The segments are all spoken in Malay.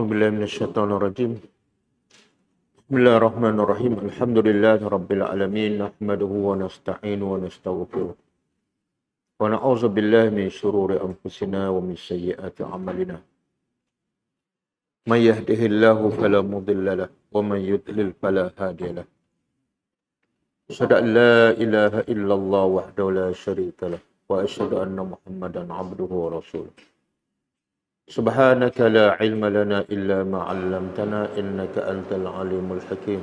أعوذ بالله من الشيطان الرجيم. بسم الله الرحمن الرحيم. الحمد لله رب العالمين. نحمده ونستعينه ونستغفره ونعوذ بالله من شرور أنفسنا ومن سيئات أعمالنا. من يهده الله فلا مضل له ومن يضلل فلا هادي له. أشهد أن لا إله إلا الله وحده لا شريك له وأشهد أن محمدا عبده ورسوله. سبحانك لا علم لنا إلا ما علمتنا إنك أنت العليم الحكيم.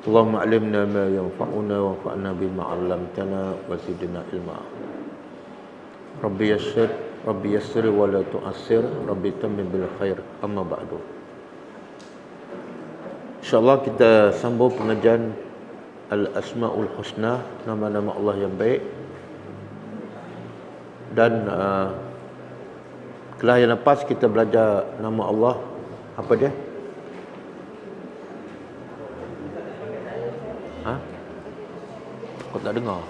اللهم علمنا ما ينفعنا وانفعنا بما علمتنا وزدنا علما. ربي يسر ولا تؤسر ربي تمم بالخير. أما بعد, InsyaAllah kita sambung pengajian Al-Asma'ul Husna, nama-nama Allah yang baik. Dan kelas yang lepas kita belajar nama Allah, apa dia? Aku tak dengar.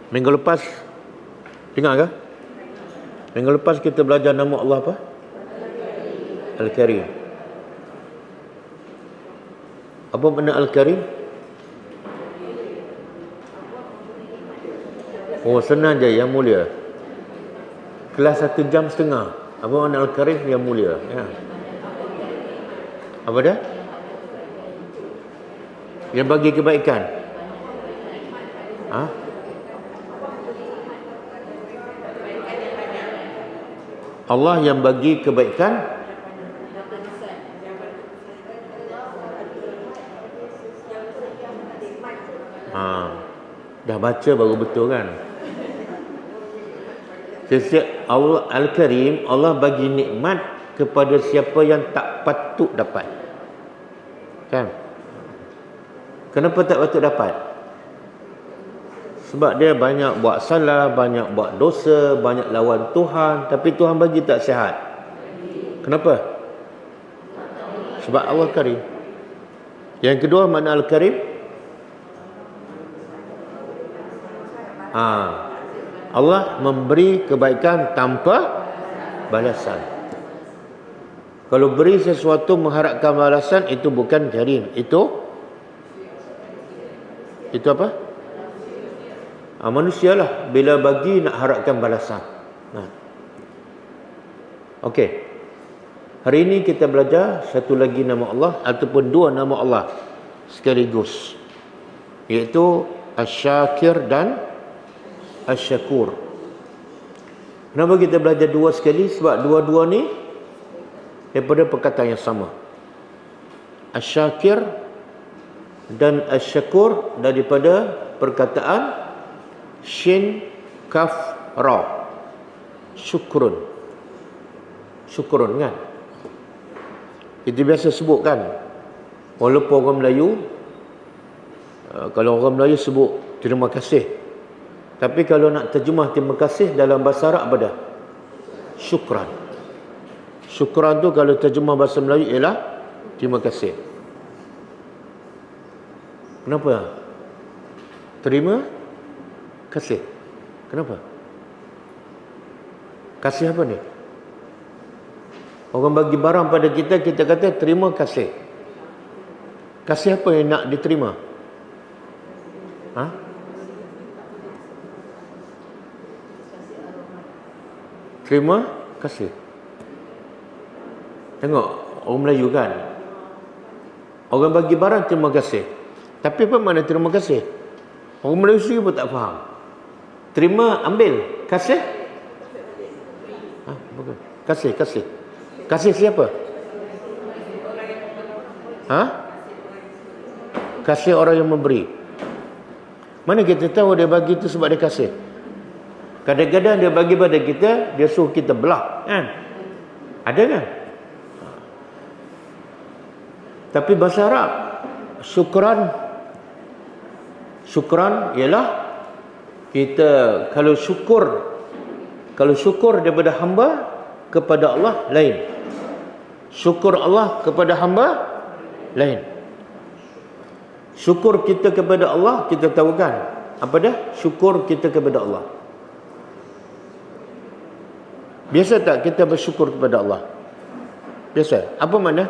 Minggu lepas dengar ke? Minggu lepas kita belajar nama Allah apa? Al-Karim. Apa makna Al-Karim? Oh, senang je, yang mulia. Kelas 1 jam setengah. Apa makna Al-Karim? Yang mulia. Ya. Apa dia? Yang bagi kebaikan. Allah yang bagi kebaikan. Dah baca baru betul kan? Setiap Allah Al-Karim, Allah bagi nikmat kepada siapa yang tak patut dapat. Kan? Kenapa tak patut dapat? Sebab dia banyak buat salah, banyak buat dosa, banyak lawan Tuhan, tapi Tuhan bagi tak sihat. Kenapa? Sebab Allah Karim. Yang kedua, makna Al-Karim, Allah memberi kebaikan tanpa balasan. Kalau beri sesuatu mengharapkan balasan, itu bukan karim. Itu apa? Manusialah bila bagi nak harapkan balasan. Okey. Hari ini kita belajar satu lagi nama Allah ataupun dua nama Allah sekaligus, iaitu Asy-Syakir dan Asy-Syakur. Kenapa kita belajar dua sekali? Sebab dua-dua ni daripada perkataan yang sama. Asy-Syakir dan Asy-Syakur daripada perkataan Shin Kaf Ra. Syukrun. Syukrun kan? Itu biasa sebut kan? Walaupun orang Melayu, kalau orang Melayu sebut terima kasih, tapi kalau nak terjemah terima kasih dalam bahasa Arab apa dah? Syukran. Syukran tu kalau terjemah bahasa Melayu ialah terima kasih. Kenapa? Terima kasih. Kenapa? Kasih apa ni? Orang bagi barang pada kita, kita kata terima kasih. Kasih apa yang nak diterima? Terima kasih. Tengok orang Melayu kan, orang bagi barang terima kasih, tapi apa makna terima kasih? Orang Melayu sendiri pun tak faham. Terima, ambil. Kasih? Bukan. Kasih. Kasih siapa? Kasih orang yang memberi. Mana kita tahu dia bagi itu sebab dia kasih? Kadang-kadang dia bagi pada kita, dia suruh kita belah kan? Ada kan? Tapi bahasa Arab, Syukran ialah kita kalau syukur daripada hamba kepada Allah lain. Syukur Allah kepada hamba lain. Syukur kita kepada Allah, kita tahu kan? Apa dah? Syukur kita kepada Allah. Biasa tak kita bersyukur kepada Allah? Biasa. Apa makna?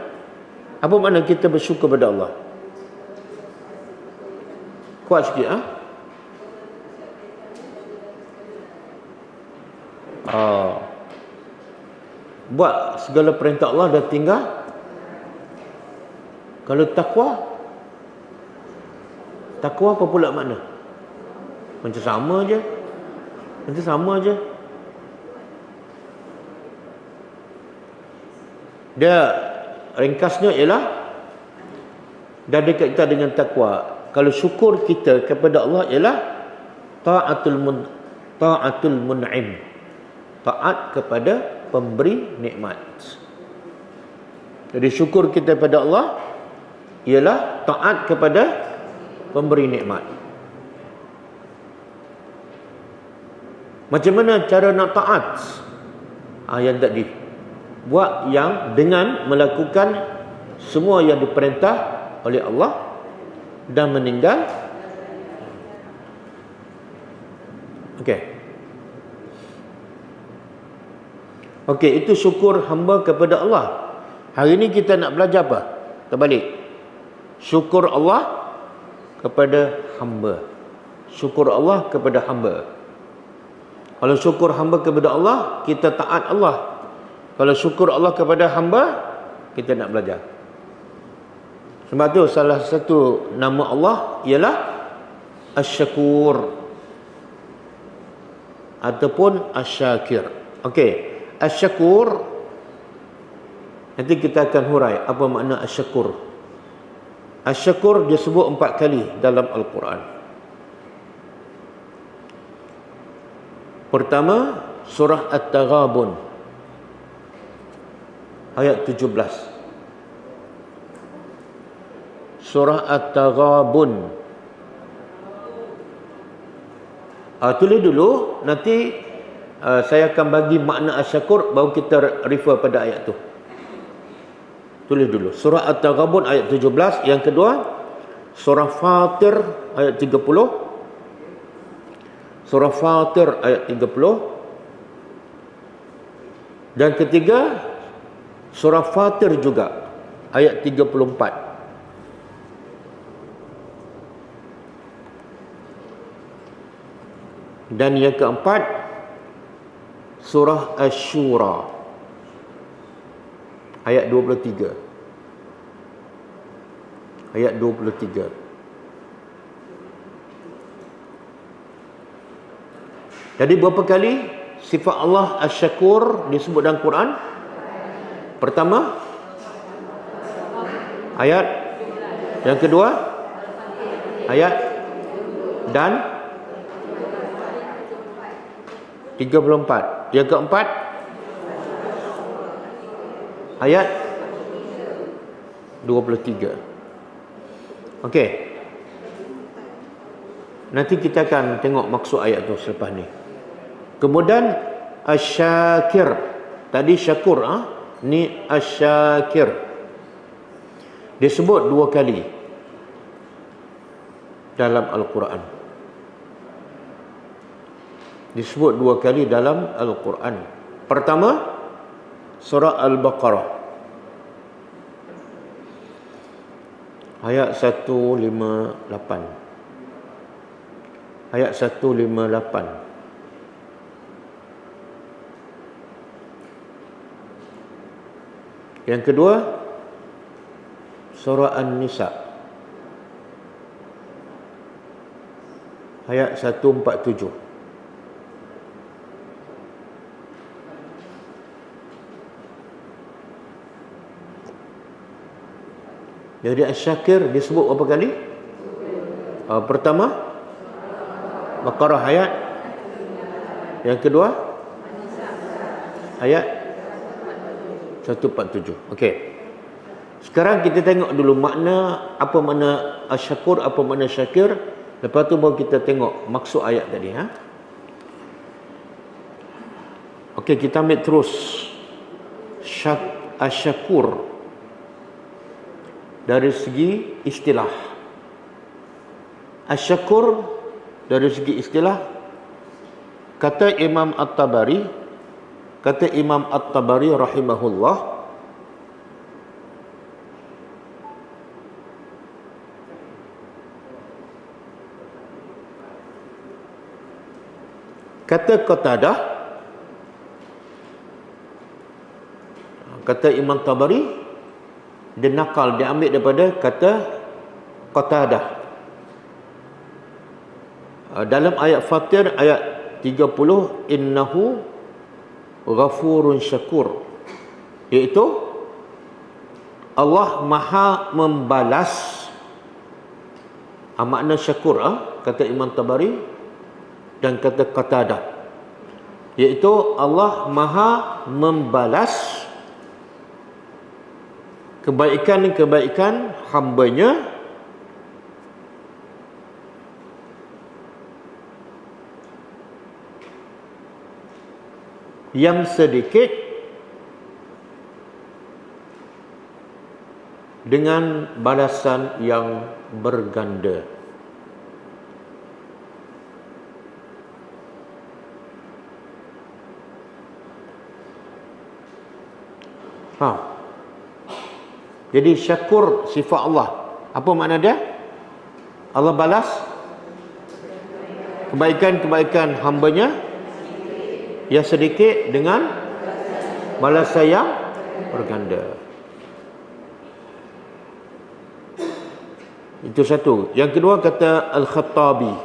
Apa makna kita bersyukur kepada Allah? Kuat sikit, buat segala perintah Allah dah tinggal. Kalau takwa apa pula makna? Macam sama je. Dia ringkasnya ialah dah dekat kita dengan takwa. Kalau syukur kita kepada Allah ialah ta'atul mun'im. Taat kepada pemberi nikmat. Jadi syukur kita kepada Allah ialah taat kepada pemberi nikmat. Macam mana cara nak taat? Yang tadi. Buat yang dengan melakukan semua yang diperintah oleh Allah dan meninggal. Okey, itu syukur hamba kepada Allah. Hari ini kita nak belajar apa? Terbalik. Syukur Allah kepada hamba. Syukur Allah kepada hamba. Kalau syukur hamba kepada Allah, kita taat Allah. Kalau syukur Allah kepada hamba, kita nak belajar. Sebab tu salah satu nama Allah ialah Asy-Syakur ataupun Asy-Syakir. Okey, Asy-Syakur nanti kita akan hurai apa makna Asy-Syakur. Asy-Syakur disebut 4 kali dalam Al-Quran. Pertama, surah At-Taghabun ayat 17. Surah At-Taghabun. Tulis dulu, nanti saya akan bagi makna Asy-Syakur, baru kita refer pada ayat tu. Tulis dulu. Surah At-Taghabun ayat 17. Yang kedua, surah Fatir ayat 30. Surah Fatir ayat 30. Dan ketiga, surah Fatir juga ayat 34. Dan yang keempat, surah Asy-Syura ayat 23. Ayat 23. Jadi berapa kali sifat Allah Asy-Syakur disebut dalam Quran? Pertama, ayat. Yang kedua, ayat. Dan 34. Yang keempat, ayat 23. Okey. Nanti kita akan tengok maksud ayat tu selepas ni. Kemudian Asy-Syakir. Tadi syakur, ni Asy-Syakir. Disebut 2 kali dalam Al-Quran. Disebut 2 kali dalam Al-Quran. Pertama, surah Al-Baqarah ayat 158. Ayat 158. Yang kedua, surah An-Nisa ayat 147. Jadi Asy-Syakir disebut berapa kali? Pertama, Baqarah ayat. Yang kedua, ayat 147. Okey. Sekarang kita tengok dulu makna, apa makna Asy-Syakur, apa makna Syakir. Lepas tu baru kita tengok maksud ayat tadi. Okey, kita ambil terus. Asy-Syakur dari segi istilah. Asy-Syakur dari segi istilah, kata Imam At-Tabari, kata Imam At-Tabari rahimahullah, kata Qatadah, kata Imam Tabari, dia nakal, dia ambil daripada kata Qatadah. Dalam ayat Fatir ayat 30, innahu ghafurun syakur, iaitu Allah maha membalas. Makna syakur, kata Imam Tabari dan kata Qatadah, iaitu Allah maha membalas kebaikan-kebaikan hambanya yang sedikit dengan balasan yang berganda. Jadi syakur sifat Allah. Apa makna dia? Allah balas kebaikan-kebaikan hambanya yang sedikit dengan balasan yang berganda. Itu satu. Yang kedua kata Al-Khattabi,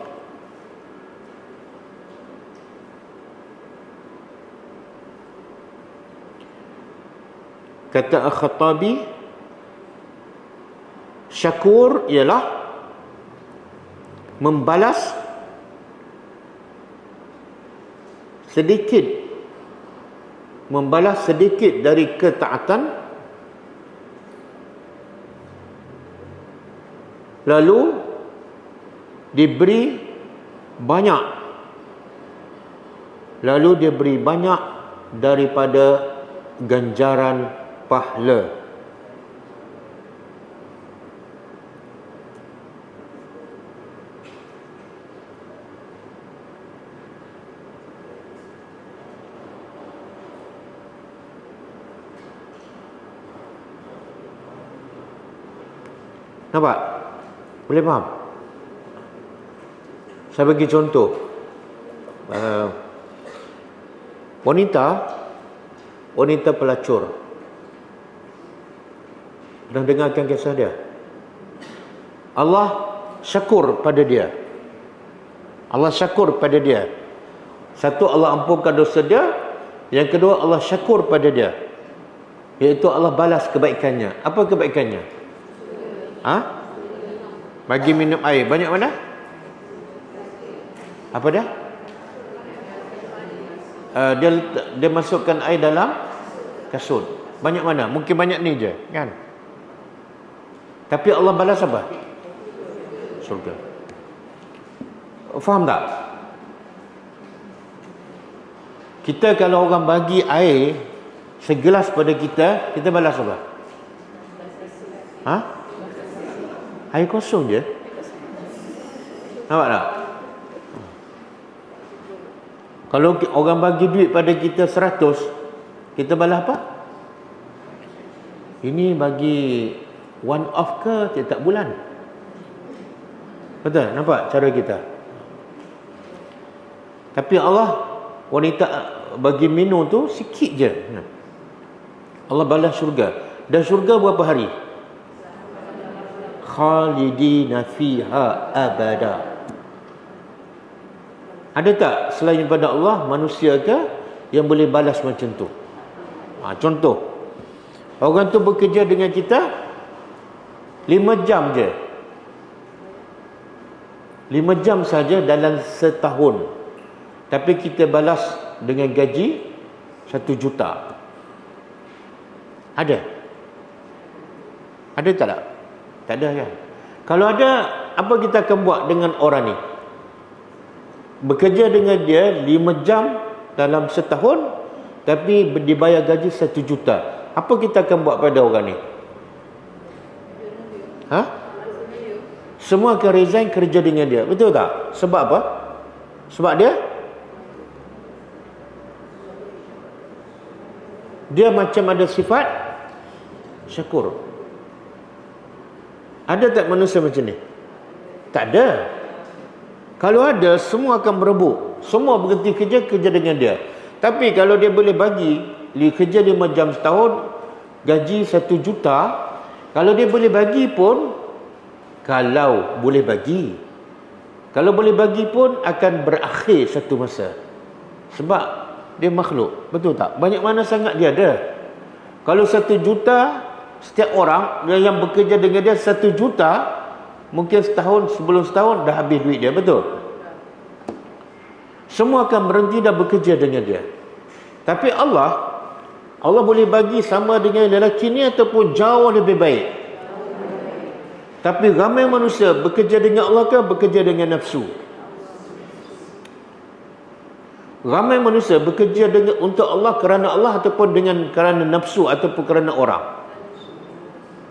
kata Al-Khattabi, syakur ialah membalas sedikit dari ketaatan, lalu diberi banyak daripada ganjaran pahala. Nampak? Boleh faham? Saya bagi contoh. Wanita pelacur. Pernah dengarkan kisah dia? Allah syakur pada dia. Satu, Allah ampunkan dosa dia. Yang kedua, Allah syakur pada dia, iaitu Allah balas kebaikannya. Apa kebaikannya? Bagi minum air. Banyak mana? Apa dia? Dia masukkan air dalam kasut. Banyak mana? Mungkin banyak ni je, kan? Tapi Allah balas apa? Surga. Faham tak? Kita kalau orang bagi air segelas pada kita, kita balas apa? Air kosong je. Nampak tak? Kalau orang bagi duit pada kita 100, kita balas apa? Ini bagi one off ke tiap bulan? Betul? Nampak cara kita? Tapi Allah, wanita bagi minum tu sikit je. Allah balas syurga. Dan syurga berapa hari? Khalidina fiha abada. Ada tak selain daripada Allah manusia ke yang boleh balas macam tu? Contoh, orang tu bekerja dengan kita 5 jam je, 5 jam saja dalam setahun, tapi kita balas dengan gaji 1 juta. Ada tak? Tak ada, kan? Kalau ada, apa kita akan buat dengan orang ni? Bekerja dengan dia 5 jam dalam setahun, tapi dibayar gaji 1 juta. Apa kita akan buat pada orang ni? Semua akan resign kerja dengan dia. Betul tak? Sebab apa? Sebab dia Dia macam ada sifat syakur. Ada tak manusia macam ni? Tak ada. Kalau ada, semua akan berebut. Semua berhenti kerja dengan dia. Tapi kalau dia boleh bagi kerja 5 jam setahun, gaji 1 juta, kalau dia boleh bagi pun, kalau boleh bagi pun akan berakhir satu masa. Sebab dia makhluk, betul tak? Banyak mana sangat dia ada. Kalau 1 juta, setiap orang yang bekerja dengan dia 1 juta, mungkin sebelum setahun dah habis duit dia, betul? Semua akan berhenti dan bekerja dengan dia. Tapi Allah boleh bagi sama dengan lelaki ni ataupun jauh lebih baik. Tapi ramai manusia bekerja dengan Allah ke bekerja dengan nafsu? Ramai manusia bekerja untuk Allah kerana Allah ataupun kerana nafsu ataupun kerana orang.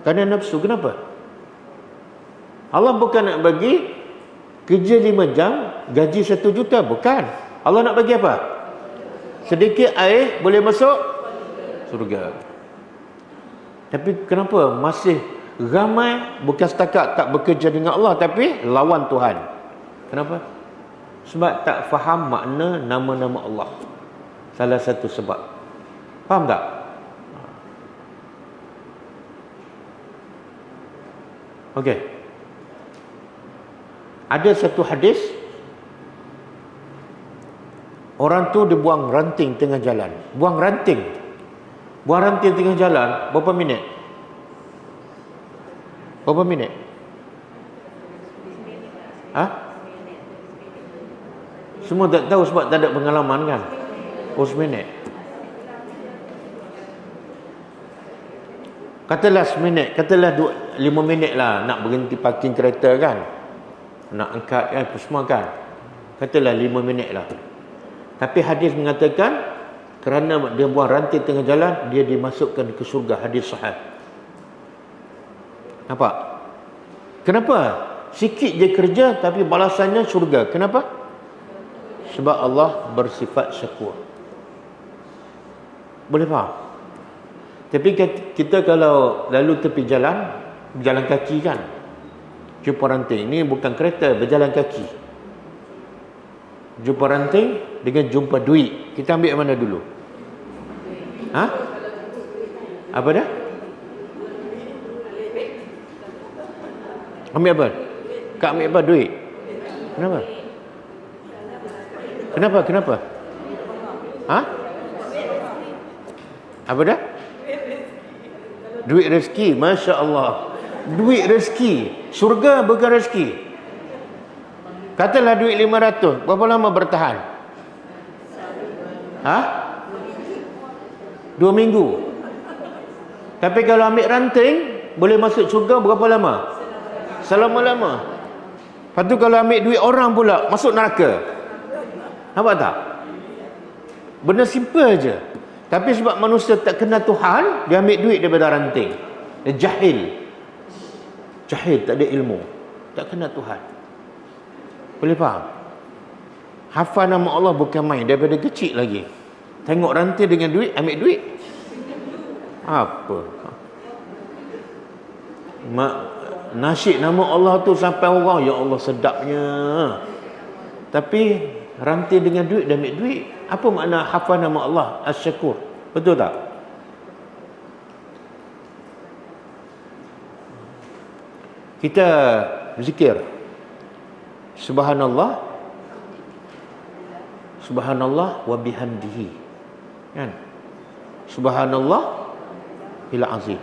Kerana nafsu. Kenapa? Allah bukan nak bagi kerja 5 jam, gaji 1 juta. Bukan. Allah nak bagi apa? Sedikit air boleh masuk surga. Tapi kenapa masih ramai bukan setakat tak bekerja dengan Allah, tapi lawan Tuhan? Kenapa? Sebab tak faham makna nama-nama Allah. Salah satu sebab. Faham tak? Okey. Ada satu hadis, orang tu dia buang ranting tengah jalan. Buang ranting tengah jalan. Berapa minit? Ha? Semua tak tahu sebab tak ada pengalaman kan? 10 minit. Katalah 10 minit, katalah 5 minit lah nak berhenti parking kereta kan, nak angkat kan, semua kan. Katalah 5 minit lah. Tapi hadis mengatakan kerana dia buang ranting tengah jalan, dia dimasukkan ke syurga. Hadis sahih. Nampak? Kenapa? Sikit je kerja tapi balasannya syurga. Kenapa? Sebab Allah bersifat syakur. Boleh faham? Tapi kita kalau lalu tepi jalan, berjalan kaki kan, jumpa ranting. Ini bukan kereta, berjalan kaki. Jumpa ranting dengan jumpa duit. Kita ambil mana dulu? Ha? Apa dah? Ambil apa? Kak ambil apa? Duit. Kenapa? Kenapa? Ha? Apa dah? Duit rezeki. Masya Allah. Duit rezeki. Surga bukan rezeki. Katalah duit 500. Berapa lama bertahan? Ha? 2 minggu. Tapi kalau ambil ranting, boleh masuk surga berapa lama? Selama-lama. Lepas tu kalau ambil duit orang pula, masuk neraka. Nampak tak? Benda simple je. Tapi sebab manusia tak kenal Tuhan, dia ambil duit daripada ranting. Dia jahil. Jahil, tak ada ilmu. Tak kenal Tuhan. Boleh faham? Hafal nama Allah bukan main. Daripada kecil lagi. Tengok ranting dengan duit, ambil duit. Apa? Nasyid nama Allah tu sampai orang, ya Allah sedapnya. Tapi ranting dengan duit dan ambil duit. Apa makna hafal nama Allah Asy-Syakur? Betul tak? Kita zikir Subhanallah wa bihamdihi. Kan? Subhanallah ila azim.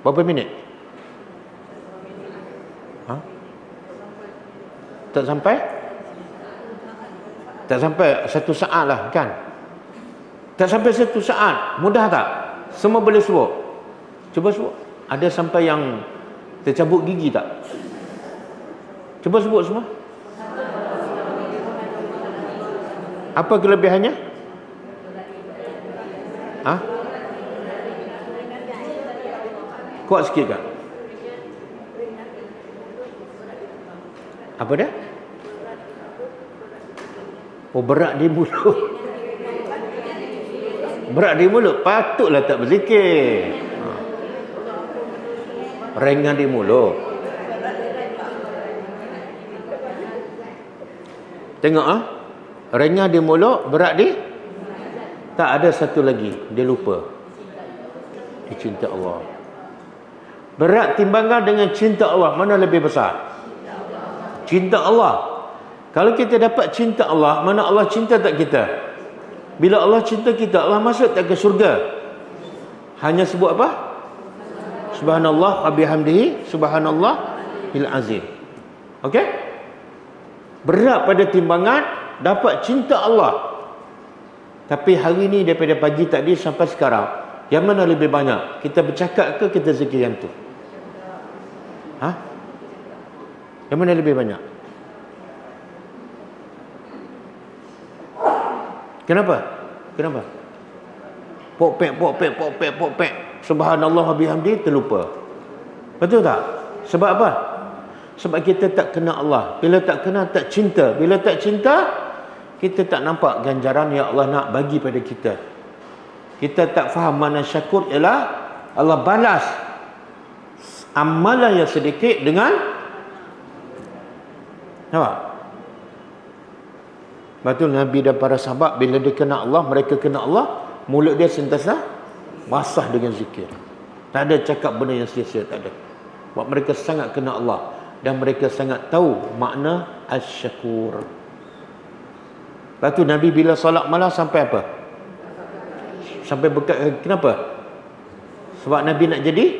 Berapa minit? Ha? Tak sampai 1 saat lah kan. Tak sampai 1 saat. Mudah tak? Semua boleh sebut. Cuba sebut. Ada sampai yang tercabut gigi tak? Cuba sebut semua. Apa kelebihannya? Ha? Kuat sikit tak? Apa dah? Oh, berat di mulut. Berat di mulut, patutlah tak berzikir. Ringan di mulut. Tengok ringan di mulut, berat di. Tak ada satu lagi, dia lupa. Dia cinta Allah. Berat timbangan dengan cinta Allah, mana lebih besar? Cinta Allah. Kalau kita dapat cinta Allah, mana Allah cinta tak kita? Bila Allah cinta kita, Allah masuk tak ke syurga? Hanya sebut apa? Subhanallah wa bihamdihi, subhanallah bil azim. Okey? Berat pada timbangan, dapat cinta Allah. Tapi hari ni daripada pagi tadi sampai sekarang, yang mana lebih banyak? Kita bercakap ke kita zikir yang tu? Yang mana lebih banyak? Kenapa? Pok-pek. Subhanallah wa bihamdi, terlupa. Betul tak? Sebab apa? Sebab kita tak kenal Allah. Bila tak kenal, tak cinta. Bila tak cinta, kita tak nampak ganjaran yang Allah nak bagi pada kita. Kita tak faham mana syakur ialah Allah balas amalan yang sedikit dengan apa? Betul, Nabi dan para sahabat bila dia kenal Allah, mereka kenal Allah, mulut dia sentiasa basah dengan zikir. Tak ada cakap benda yang sia-sia, tak ada. Sebab mereka sangat kenal Allah dan mereka sangat tahu makna asy-syakur. Lepas tu Nabi bila solat malam sampai apa? Sampai berkat. Kenapa? Sebab Nabi nak jadi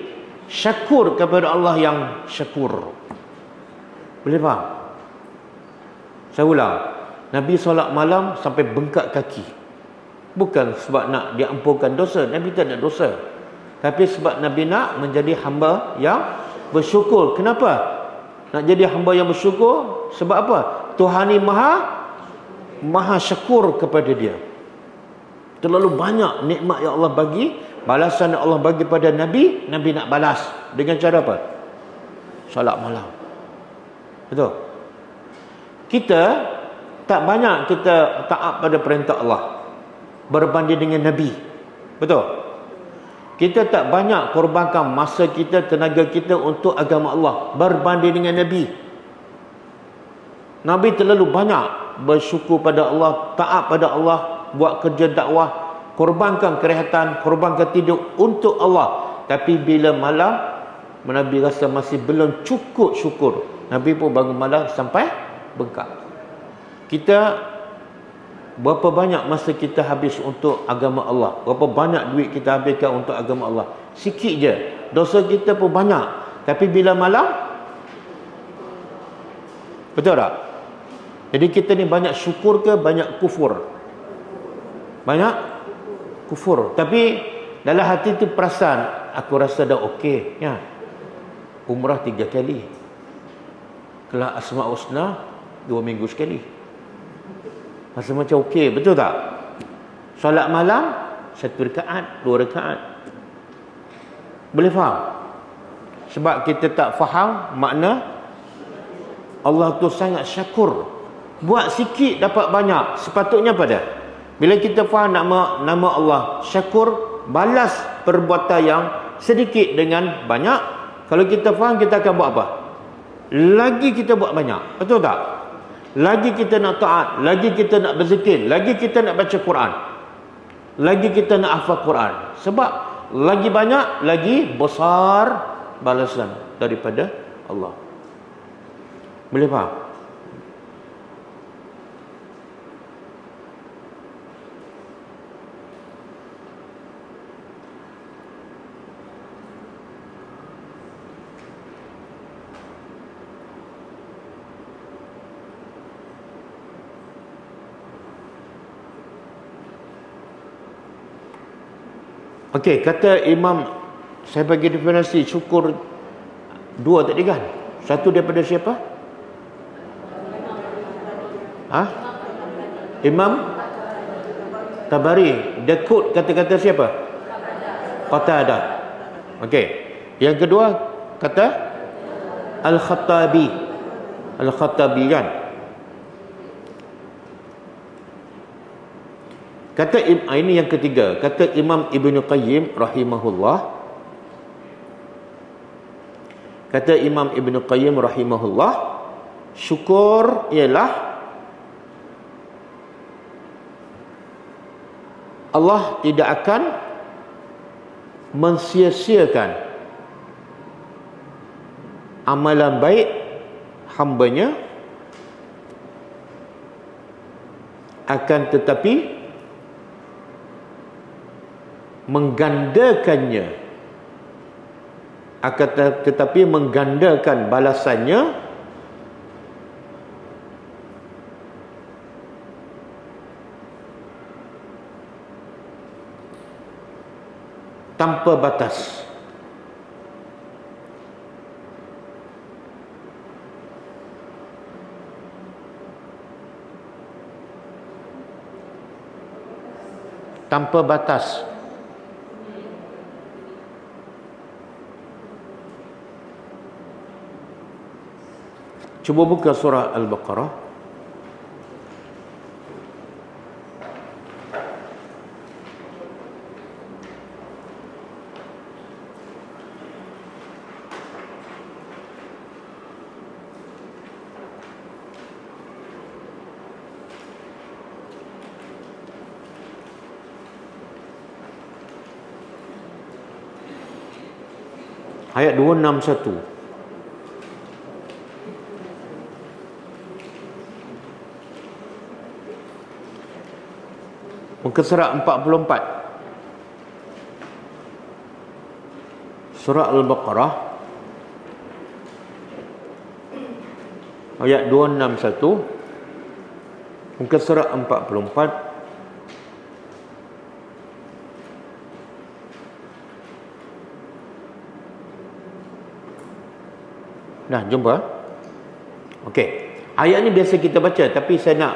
syakur kepada Allah yang syakur. Boleh faham? Saya ulang. Nabi solat malam sampai bengkak kaki. Bukan sebab nak diampunkan dosa. Nabi tak nak dosa. Tapi sebab Nabi nak menjadi hamba yang bersyukur. Kenapa? Nak jadi hamba yang bersyukur? Sebab apa? Tuhan ni maha syakur kepada dia. Terlalu banyak nikmat yang Allah bagi. Balasan yang Allah bagi pada Nabi, Nabi nak balas. Dengan cara apa? Solat malam. Betul? Kita tak banyak kita taat pada perintah Allah berbanding dengan Nabi. Betul? Kita tak banyak korbankan masa kita, tenaga kita untuk agama Allah berbanding dengan Nabi. Nabi terlalu banyak bersyukur pada Allah, taat pada Allah, buat kerja dakwah, korbankan kerehatan, korbankan tidur untuk Allah. Tapi bila malam, Nabi rasa masih belum cukup syukur. Nabi pun bangun malam sampai bengkak. Kita berapa banyak masa kita habis untuk agama Allah? Berapa banyak duit kita habiskan untuk agama Allah? Sikit je. Dosa kita pun banyak. Tapi bila malam, betul tak? Jadi kita ni banyak syukur ke banyak kufur? Banyak kufur. Tapi dalam hati tu perasan, aku rasa dah okey. Ya. Umrah 3 kali. Kelak Asmaul Husna 2 minggu sekali. Masa macam okey, betul tak? Solat malam 1 rakaat, 2 rakaat. Boleh faham? Sebab kita tak faham makna Allah tu sangat syakur. Buat sikit dapat banyak. Sepatutnya pada bila kita faham nama Allah syakur, balas perbuatan yang sedikit dengan banyak. Kalau kita faham, kita akan buat apa? Lagi kita buat banyak. Betul tak? Lagi kita nak taat, lagi kita nak berzikir, lagi kita nak baca Quran, lagi kita nak hafal Quran. Sebab lagi banyak, lagi besar balasan daripada Allah. Boleh faham? Okey, kata Imam, saya bagi definisi syukur 2 tadi kan? Satu daripada siapa? Imam Tabari. Dia quote kata-kata siapa? Qatadah. Okey. Yang kedua kata Al-Khattabi. Al-Khattabi kan? Ini yang ketiga. Kata Imam Ibn Qayyim rahimahullah. Kata Imam Ibn Qayyim rahimahullah, syukur ialah Allah tidak akan mensia-siakan amalan baik hambanya, akan tetapi menggandakannya, akan tetapi menggandakan balasannya tanpa batas. Tanpa batas. Cuba buka surah Al-Baqarah. Ayat 261. Muka surat 44. Surah Al-Baqarah ayat 261. Muka surat 44. Dah jumpa? Okey. Ayat ni biasa kita baca, tapi saya nak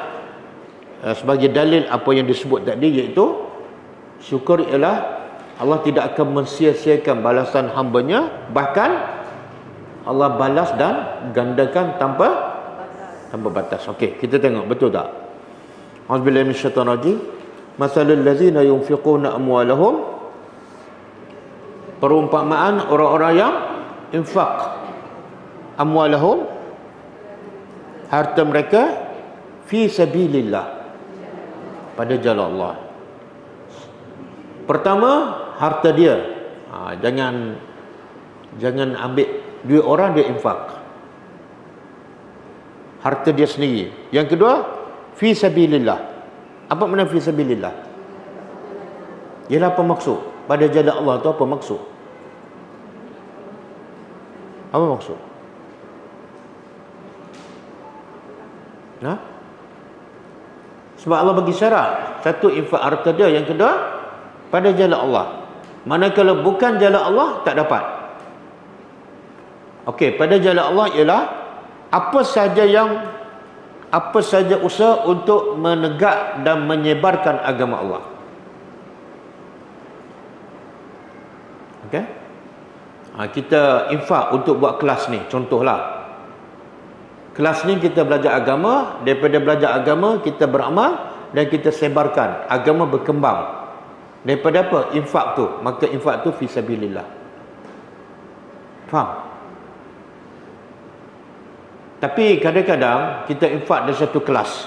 sebagai dalil apa yang disebut tadi, iaitu syukur ialah Allah tidak akan mensia-siakan balasan hambanya, bahkan Allah balas dan gandakan tanpa batas. Okey, kita tengok betul tak? Auzubillahi minasyaitanir rajim. Masalul ladzina yunfiquna amwalahum, perumpamaan orang-orang yang infak amwalahum, harta mereka, fi sabilillah, pada jalan Allah. Pertama, harta dia. Jangan ambil duit orang dia infak. Harta dia sendiri. Yang kedua, fi sabilillah. Apa makna fi sabilillah? Ialah apa maksud? Pada jalan Allah tu apa maksud? Apa maksud? Sebab Allah bagi syarat. Satu, infak harta dia. Yang kedua, pada jalan Allah. Manakala bukan jalan Allah, tak dapat. Okey, pada jalan Allah ialah apa saja usaha untuk menegak dan menyebarkan agama Allah. Okey? Kita infak untuk buat kelas ni, contohlah. Kelas ni kita belajar agama, daripada belajar agama kita beramal dan kita sebarkan, agama berkembang. Daripada apa? Infak tu. Maka infak tu fi sabilillah. Faham? Tapi kadang-kadang kita infak dari satu kelas,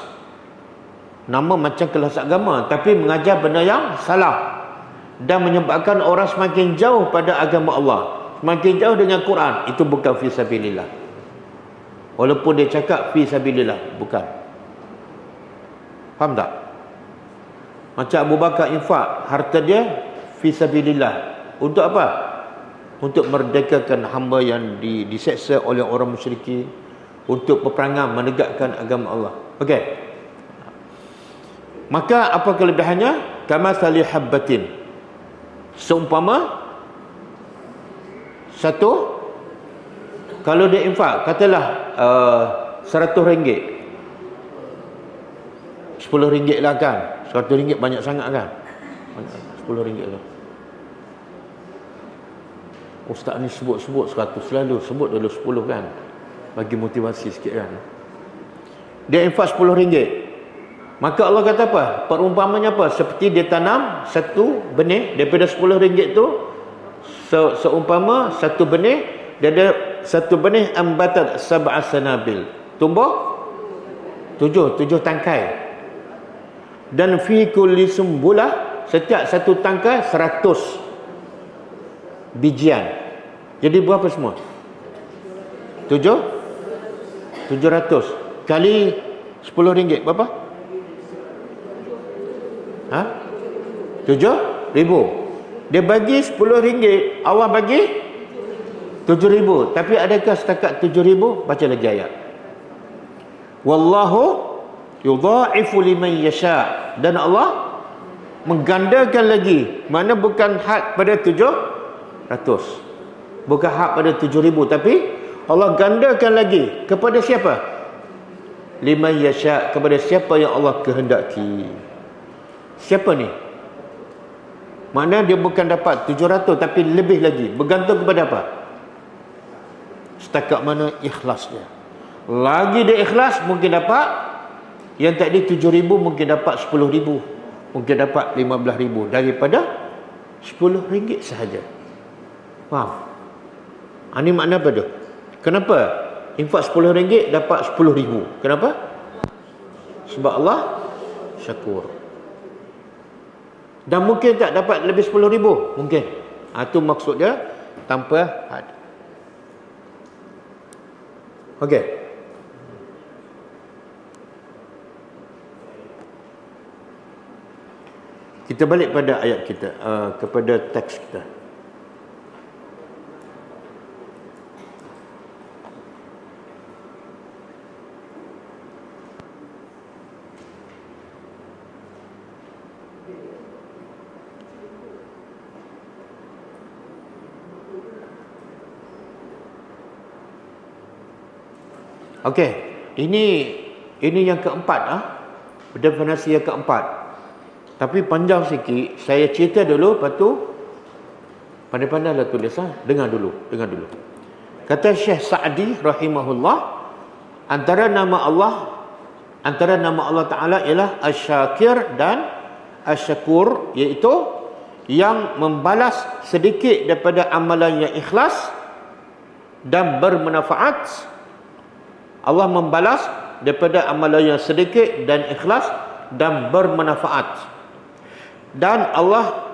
nama macam kelas agama, tapi mengajar benda yang salah dan menyebabkan orang semakin jauh pada agama Allah, semakin jauh dengan Quran. Itu bukan fi sabilillah. Walaupun dia cakap fi sabilillah, bukan. Faham tak? Macam Abu Bakar infak harta dia fi sabilillah. Untuk apa? Untuk merdekakan hamba yang diseksa oleh orang musyrikin, untuk peperangan menegakkan agama Allah. Okey. Maka apa kelebihannya? Kama sali habbatin. Seumpama satu, kalau dia infak, katalah RM100, RM10 lah kan. RM100 banyak sangat kan. RM10 lah. Ustaz ni sebut 100 selalu, sebut dulu 10 kan, bagi motivasi sikit kan. Dia infak RM10. Maka Allah kata apa? Perumpamanya apa? Seperti dia tanam satu benih daripada RM10 tu, seumpama satu benih, dia ada satu benih ambatat sab'a sanabil. Tumbuh tujuh tangkai. Dan fi kulli sumbulah, setiap satu tangkai 100 bijian. Jadi berapa semua? 700 kali RM10 berapa? 7,000. Dia bagi RM10, Allah bagi 7,000. Tapi adakah setakat 7,000? Baca lagi ayat. Wallahu yudha'ifu liman yasha. Dan Allah menggandakan lagi. Mana bukan had pada 700. Bukan had pada 7,000, tapi Allah gandakan lagi kepada siapa? Liman yasha, kepada siapa yang Allah kehendaki. Siapa ni? Maknanya dia bukan dapat 700 tapi lebih lagi. Bergantung kepada apa? Setakat mana ikhlasnya. Lagi dia ikhlas mungkin dapat. Yang tadi 7,000 mungkin dapat 10,000. Mungkin dapat 15,000 daripada RM10 sahaja. Faham? Ini makna apa tu? Kenapa infak RM10 dapat 10,000? Kenapa? Sebab Allah syakur. Dan mungkin tak dapat lebih 10,000? Mungkin. Itu maksud dia tanpa had. Okey. Kita balik pada ayat kita, kepada teks kita. Okey, ini yang keempat, definisi yang keempat. Tapi panjang sikit, saya cerita dulu, lepas tu pandai-pandailah tulis, dengar dulu. Kata Syekh Sa'di rahimahullah, antara nama Allah Taala ialah Asy-Syakir dan Asy-Syakur, iaitu yang membalas sedikit daripada amalan yang ikhlas dan bermanfaat. Allah membalas daripada amalan yang sedikit dan ikhlas dan bermanfaat. Dan Allah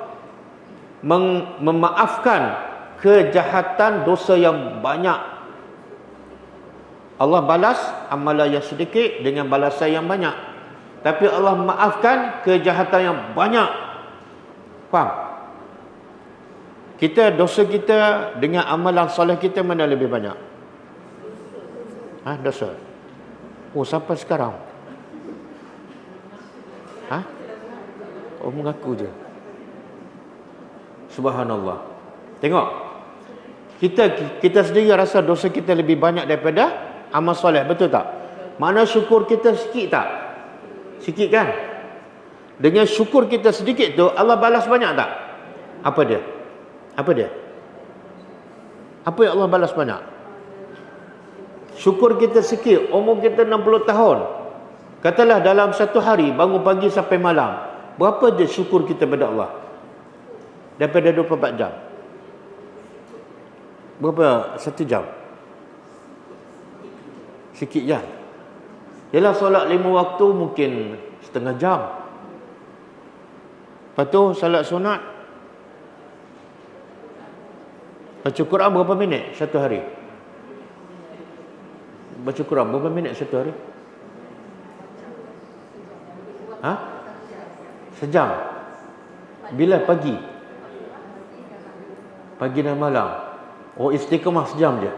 memaafkan kejahatan dosa yang banyak. Allah balas amalan yang sedikit dengan balasan yang banyak. Tapi Allah maafkan kejahatan yang banyak. Faham? Dosa kita dengan amalan soleh kita mana lebih banyak? Dosa. Sampai sekarang. Mengaku je. Subhanallah. Tengok. Kita sendiri rasa dosa kita lebih banyak daripada amal soleh, betul tak? Mana syukur kita sikit tak? Sikit kan? Dengan syukur kita sedikit tu, Allah balas banyak tak? Apa dia? Apa yang Allah balas banyak? Syukur kita sikit, umur kita 60 tahun. Katalah dalam satu hari, bangun pagi sampai malam. Berapa je syukur kita pada Allah? Daripada 24 jam. Berapa? 1 jam. Sikit je. Yalah, solat 5 waktu mungkin setengah jam. Lepas tu solat sunat. Baca Quran berapa minit satu hari? Baca Quran berapa minit satu hari? Sejam. Bila pagi? Pagi dan malam. Istiqamah sejam je.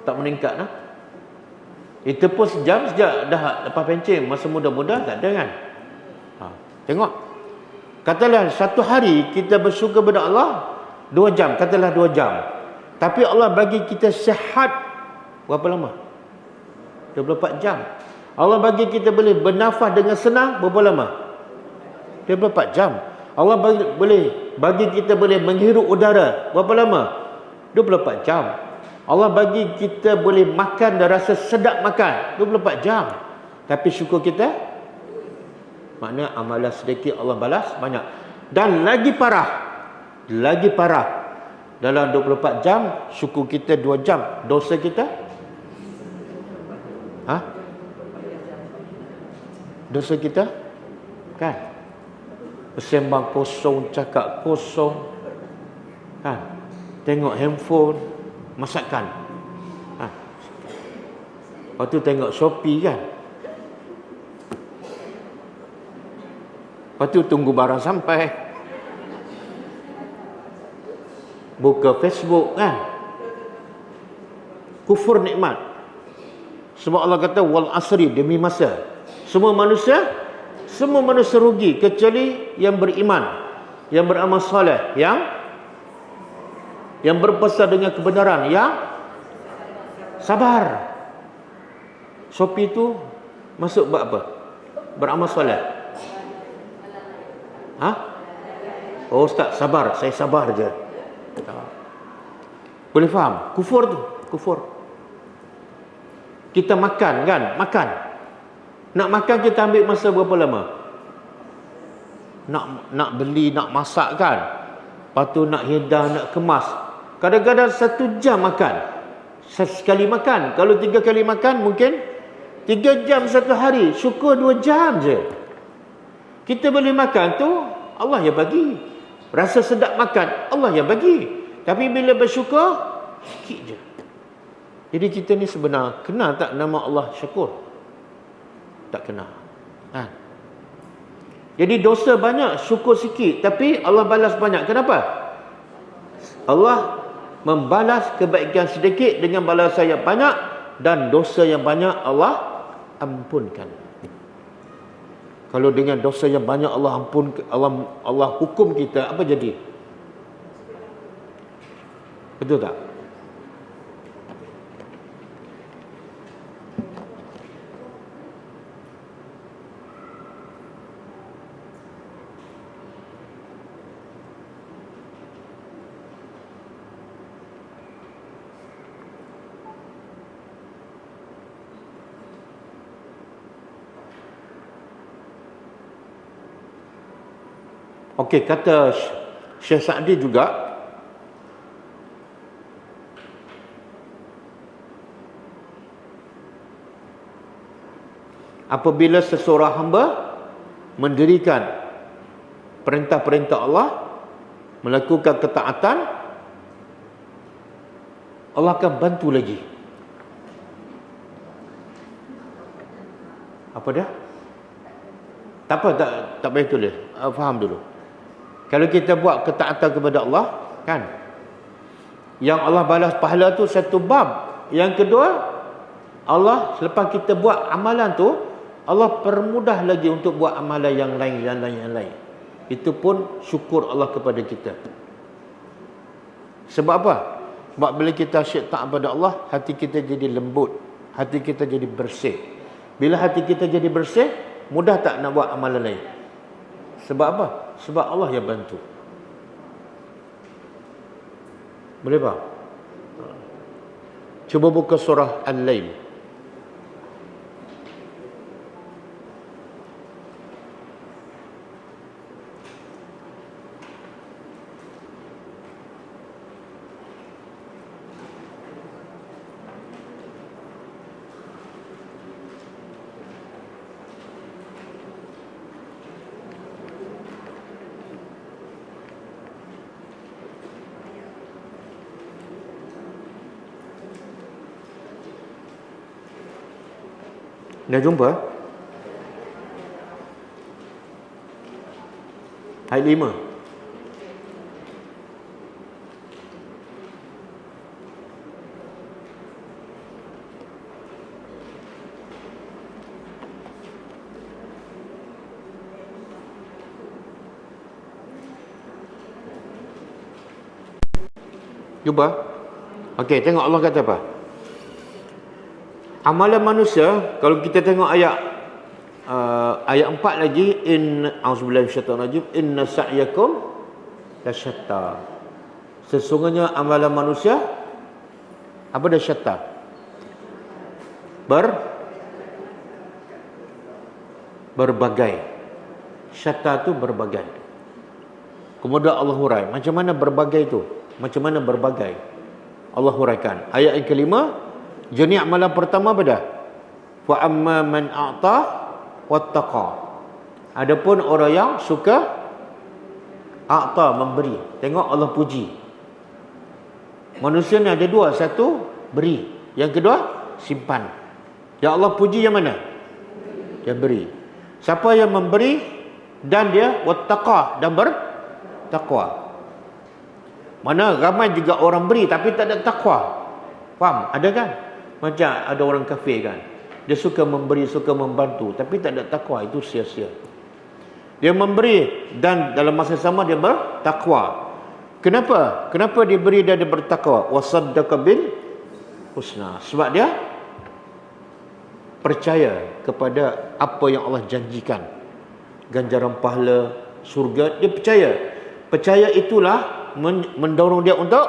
Tak meningkat lah. Itu pun sejam sejak dah lepas pencen. Masa muda-muda tak ada kan? Tengok. Katalah satu hari kita bersyukur kepada Allah 2 jam. Katalah 2 jam. Tapi Allah bagi kita sihat berapa lama? 24 jam. Allah bagi kita boleh bernafas dengan senang berapa lama? 24 jam. Allah bagi kita boleh menghirup udara berapa lama? 24 jam. Allah bagi kita boleh makan dan rasa sedap makan 24 jam. Tapi syukur kita Maknanya amalan sedikit Allah balas banyak. Dan lagi parah, dalam 24 jam, syukur kita 2 jam, dosa kita dosa kita kan bersembang kosong, cakap kosong kan, tengok handphone, masakan lepas tu tengok Shopee kan, lepas tu tunggu barang sampai, buka Facebook kan, kufur nikmat. Sebab Allah kata wal asri, demi masa, semua manusia rugi kecuali yang beriman, yang beramal soleh, yang berpesan dengan kebenaran, yang sabar. Shopee tu masuk buat apa? Beramal soleh. Oh Ustaz, sabar, saya sabar je. Boleh faham? Kufur tu, kufur. Kita makan kan, nak makan kita ambil masa berapa lama? Nak beli, nak masak kan, lepas tu nak hidang, nak kemas, kadang-kadang 1 jam makan sekali makan. Kalau 3 kali makan mungkin 3 jam satu hari, syukur 2 jam je. Kita boleh makan tu Allah yang bagi, rasa sedap makan Allah yang bagi, tapi bila bersyukur sikit je. Jadi kita ni sebenar kenal tak nama Allah Syakur? Tak kenal kan? Jadi dosa banyak, syukur sikit, tapi Allah balas banyak. Kenapa? Allah membalas kebaikan sedikit dengan balasan yang banyak, dan dosa yang banyak Allah ampunkan. Kalau dengan dosa yang banyak Allah ampun, Allah hukum kita, apa jadi? Betul tak? Okey, kata Syekh Sa'di juga, apabila seseorang hamba mendirikan perintah-perintah Allah, melakukan ketaatan, Allah akan bantu lagi. Apa dia? Tak apa, tak payah tulis. Faham dulu. Kalau kita buat ketaatan kepada Allah kan, yang Allah balas pahala tu satu bab. Yang kedua, Allah selepas kita buat amalan tu, Allah permudah lagi untuk buat amalan yang lain. Itu pun syukur Allah kepada kita. Sebab apa? Sebab bila kita asyik taat kepada Allah, hati kita jadi lembut, hati kita jadi bersih. Bila hati kita jadi bersih, mudah tak nak buat amalan lain? Sebab apa? Sebab Allah yang bantu. Boleh faham? Cuba buka surah Al-Lail. Dah jumpa? Ayat 5. Jumpa? Okey, tengok Allah kata apa? Amalan manusia, kalau kita tengok ayat 4 lagi, auzubillahi minasyaitonir rajim, inna sa'yakum lasyatta. Sesungguhnya amalan manusia apa dah syatta? Berbagai. Syatta tu berbagai. Kemudian Allah hurai. Macam mana berbagai tu? Macam mana berbagai? Allah huraikan. Ayat yang kelima, jenis amalan pertama pada fa amma man a'ta wattaqa. Adapun orang yang suka a'ta, memberi. Tengok Allah puji. Manusia ni ada dua, satu beri, yang kedua simpan. Ya Allah puji yang mana? Yang beri. Siapa yang memberi dan dia wattaqa, dan bertakwa. Mana ramai juga orang beri tapi tak ada takwa. Faham? Ada kan? Macam ada orang kafir kan, dia suka memberi, suka membantu, tapi tak ada takwa, itu sia-sia. Dia memberi dan dalam masa sama dia bertakwa. Kenapa? Kenapa dia beri dan dia bertakwa? Wasaddaqa bil husna. Sebab dia percaya kepada apa yang Allah janjikan, ganjaran pahala, surga. Dia percaya. Percaya itulah mendorong dia untuk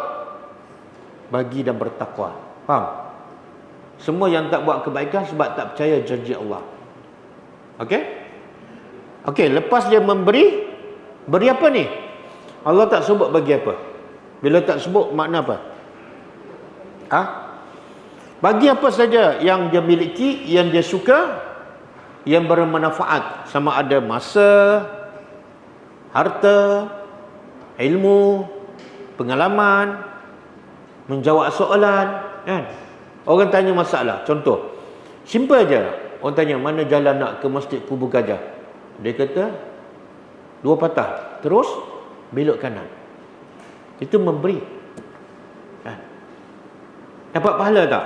bagi dan bertakwa. Faham? Semua yang tak buat kebaikan sebab tak percaya janji Allah. Okey? Okey, lepas dia memberi, beri apa ni? Allah tak sebut bagi apa. Bila tak sebut, makna apa? Bagi apa saja yang dia miliki, yang dia suka, yang bermanfaat. Sama ada masa, harta, ilmu, pengalaman, menjawab soalan, kan? Orang tanya masalah, contoh simple aja. Orang tanya mana jalan nak ke Masjid Kubu Gajah. Dia kata 2 patah, terus belok kanan. Itu memberi, kan? Dapat pahala tak?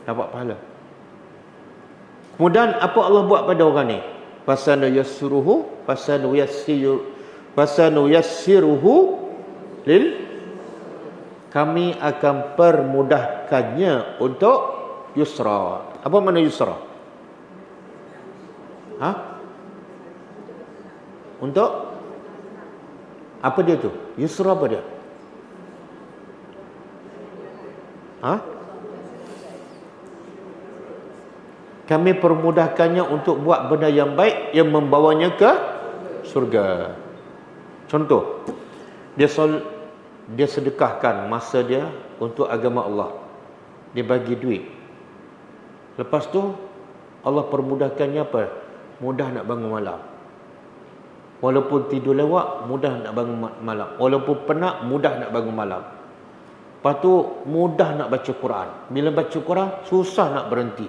Dapat pahala. Kemudian apa Allah buat pada orang ni? Fasanuyassiruhu lil, kami akan permudahkannya untuk yusra. Apa makna yusra? Untuk apa dia tu? Yusra apa dia? Kami permudahkannya untuk buat benda yang baik yang membawanya ke surga. Contoh, dia sedekahkan masa dia untuk agama Allah. Dia bagi duit. Lepas tu Allah permudahkannya apa? Mudah nak bangun malam. Walaupun tidur lewat, mudah nak bangun malam. Walaupun penat, mudah nak bangun malam. Lepas tu mudah nak baca Quran. Bila baca Quran, susah nak berhenti.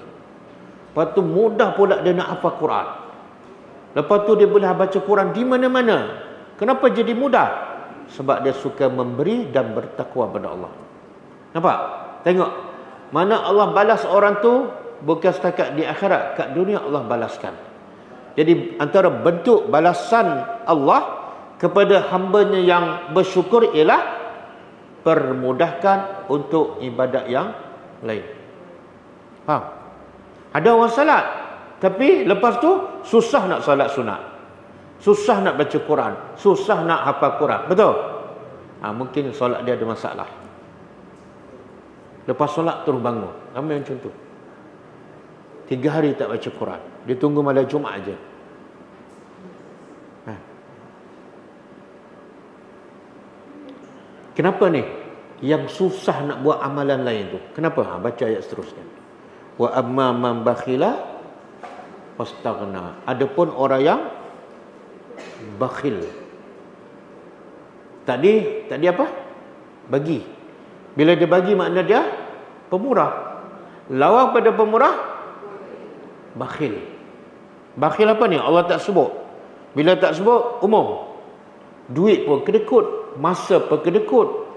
Lepas tu mudah pula dia nak hafal Quran. Lepas tu dia boleh baca Quran di mana-mana. Kenapa jadi mudah? Sebab dia suka memberi dan bertakwa pada Allah. Nampak? Tengok. Mana Allah balas orang tu, bukan setakat di akhirat, kat dunia Allah balaskan. Jadi antara bentuk balasan Allah kepada hambanya yang bersyukur ialah permudahkan untuk ibadat yang lain. Faham? Ada orang salat, tapi lepas tu susah nak salat sunat, susah nak baca Quran, susah nak hafal Quran. Betul? Mungkin solat dia ada masalah. Lepas solat terus bangun. Ramai macam tu. 3 hari tak baca Quran. Dia tunggu malam Jumaat aja. Kenapa ni? Yang susah nak buat amalan lain tu. Kenapa? Baca ayat seterusnya. Wa amma man bakhila wastaghna. Adapun orang yang bakhil. Tadi apa? Bagi. Bila dia bagi makna dia pemurah. Lawan pada pemurah bakhil. Bakhil apa ni? Allah tak sebut. Bila tak sebut, umum. Duit pun kedekut, masa pun kedekut,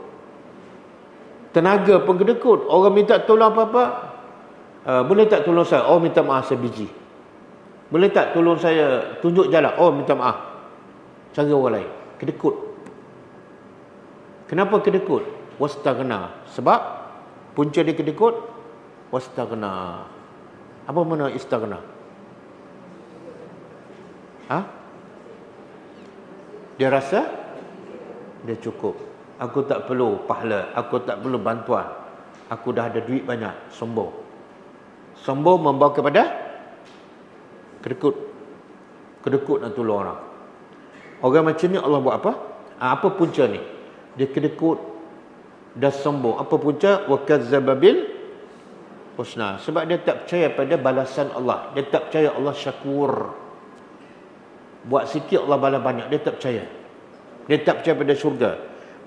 tenaga pun kedekut. Orang minta tolong apa-apa, boleh tak tolong saya? Oh, minta maaf, saya biji. Boleh tak tolong saya tunjuk jalan? Oh, minta maaf, cara orang lain. Kedekut. Kenapa kedekut? Wastaghna. Sebab punca dia kedekut, wastaghna. Apa makna istaghna? Dia rasa dia cukup. Aku tak perlu pahala, aku tak perlu bantuan. Aku dah ada duit banyak. Sombong. Sombong membawa kepada kedekut. Kedekut nak tolong orang. Orang macam ni Allah buat apa? Apa punca ni? Dia kedekut, dah sombong. Apa punca? Wa kadzdzaba bil husna. Sebab dia tak percaya pada balasan Allah. Dia tak percaya Allah syakur. Buat sikit Allah balas banyak. Dia tak percaya. Dia tak percaya pada syurga.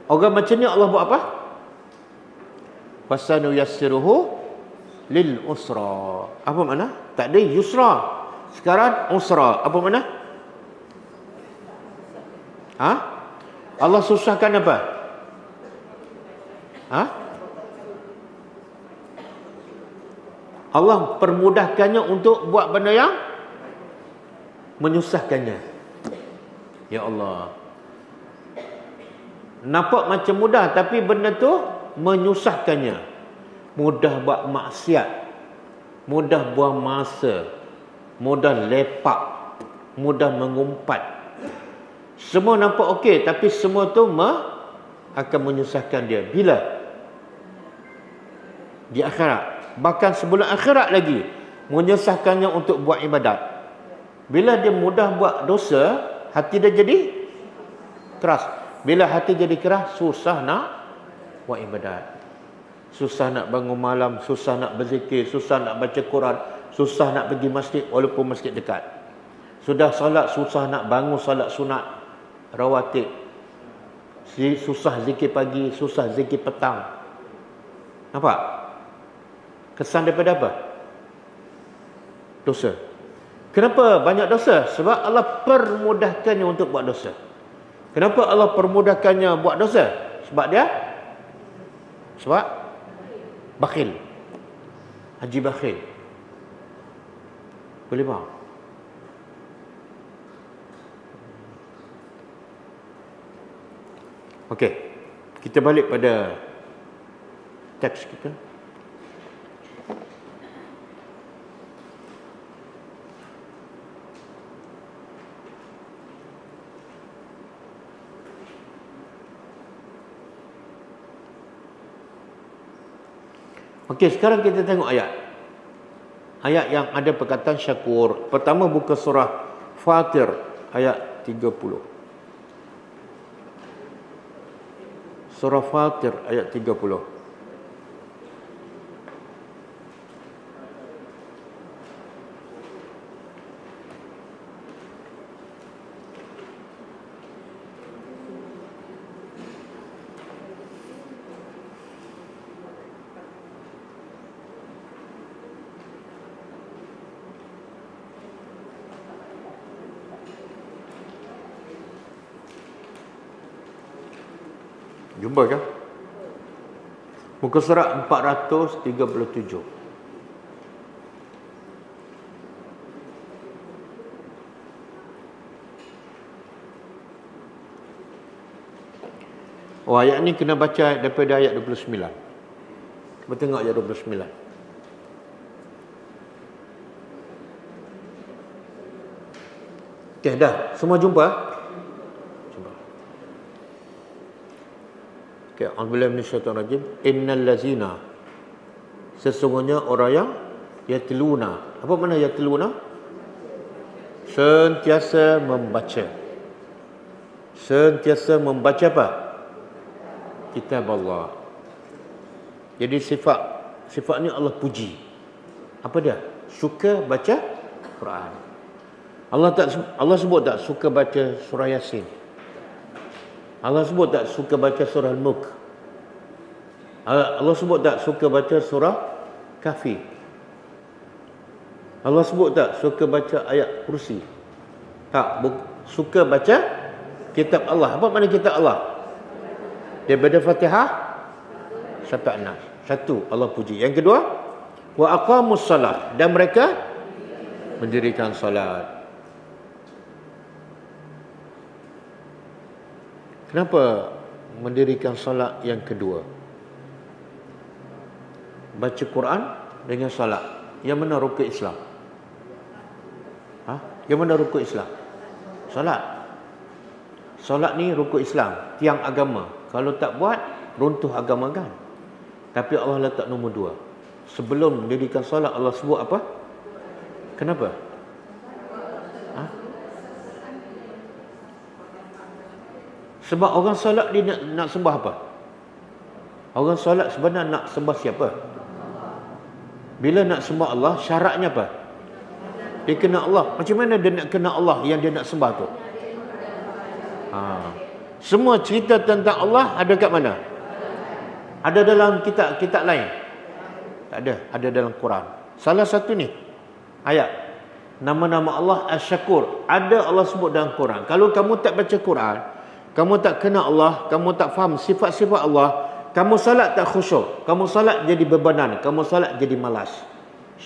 Orang macam ni Allah buat apa? Fasanu yassiruhu lil usra. Apa makna? Tak ada yusra. Sekarang usra. Apa makna? Allah susahkan apa? Allah permudahkannya untuk buat benda yang menyusahkannya. Ya Allah. Nampak macam mudah, tapi benda tu menyusahkannya. Mudah buat maksiat, mudah buang masa, mudah lepak, mudah mengumpat. Semua nampak okey, tapi semua tu akan menyusahkan dia. Bila? Di akhirat. Bahkan sebelum akhirat lagi, menyusahkannya untuk buat ibadat. Bila dia mudah buat dosa, hati dia jadi keras. Bila hati jadi keras, susah nak buat ibadat. Susah nak bangun malam, susah nak berzikir, susah nak baca Quran, susah nak pergi masjid walaupun masjid dekat. Sudah solat, susah nak bangun solat sunat rawatib. Susah zikir pagi, susah zikir petang. Nampak? Kesan daripada apa? Dosa. Kenapa banyak dosa? Sebab Allah permudahkannya untuk buat dosa. Kenapa Allah permudahkannya buat dosa? Sebab bakhil. Haji bakhil. Boleh faham? Okey. Kita balik pada teks kita. Okey, sekarang kita tengok ayat. Ayat yang ada perkataan syakur. Pertama buka surah Fatir ayat 30. Surah Fatir ayat 30. Jumpa kan? Muka surat 437. Oh, ayat ni kena baca daripada ayat 29. Cuba tengok ayat 29. Okey, dah. Semua jumpa? Okay, A'udzubillahi minasyaitonir rajim. Innal lazina, sesungguhnya orang yang yatluna. Apa makna yatluna? Sentiasa membaca. Sentiasa membaca apa? Kitab Allah. Jadi sifat ni Allah puji. Apa dia? Suka baca Quran. Allah sebut tak suka baca surah Yasin? Allah sebut tak suka baca surah Al-Mulk? Allah sebut tak suka baca surah Kahfi? Allah sebut tak suka baca ayat kursi? Tak, suka baca kitab Allah. Apa makna kitab Allah? Daripada Fatihah sampai Nas. Satu, Allah puji. Yang kedua, wa aqamus salat, dan mereka mendirikan salat. Kenapa mendirikan solat yang kedua? Baca Quran dengan solat. Yang mana rukun Islam? Yang mana rukun Islam? Solat. Solat ni rukun Islam, tiang agama. Kalau tak buat, runtuh agama kan? Tapi Allah letak nombor 2. Sebelum mendirikan solat, Allah sebut apa? Kenapa? Sebab orang solat dia nak sembah apa? Orang solat sebenarnya nak sembah siapa? Bila nak sembah Allah, syaratnya apa? Dia kena Allah. Macam mana dia nak kena Allah yang dia nak sembah tu? Semua cerita tentang Allah ada kat mana? Ada dalam kitab lain? Tak ada. Ada dalam Quran. Salah satu ni ayat nama-nama Allah Asy-Syakur. Ada Allah sebut dalam Quran. Kalau kamu tak baca Quran, kamu tak kenal Allah, kamu tak faham sifat-sifat Allah, kamu salat tak khusyuk, kamu salat jadi bebanan, kamu salat jadi malas.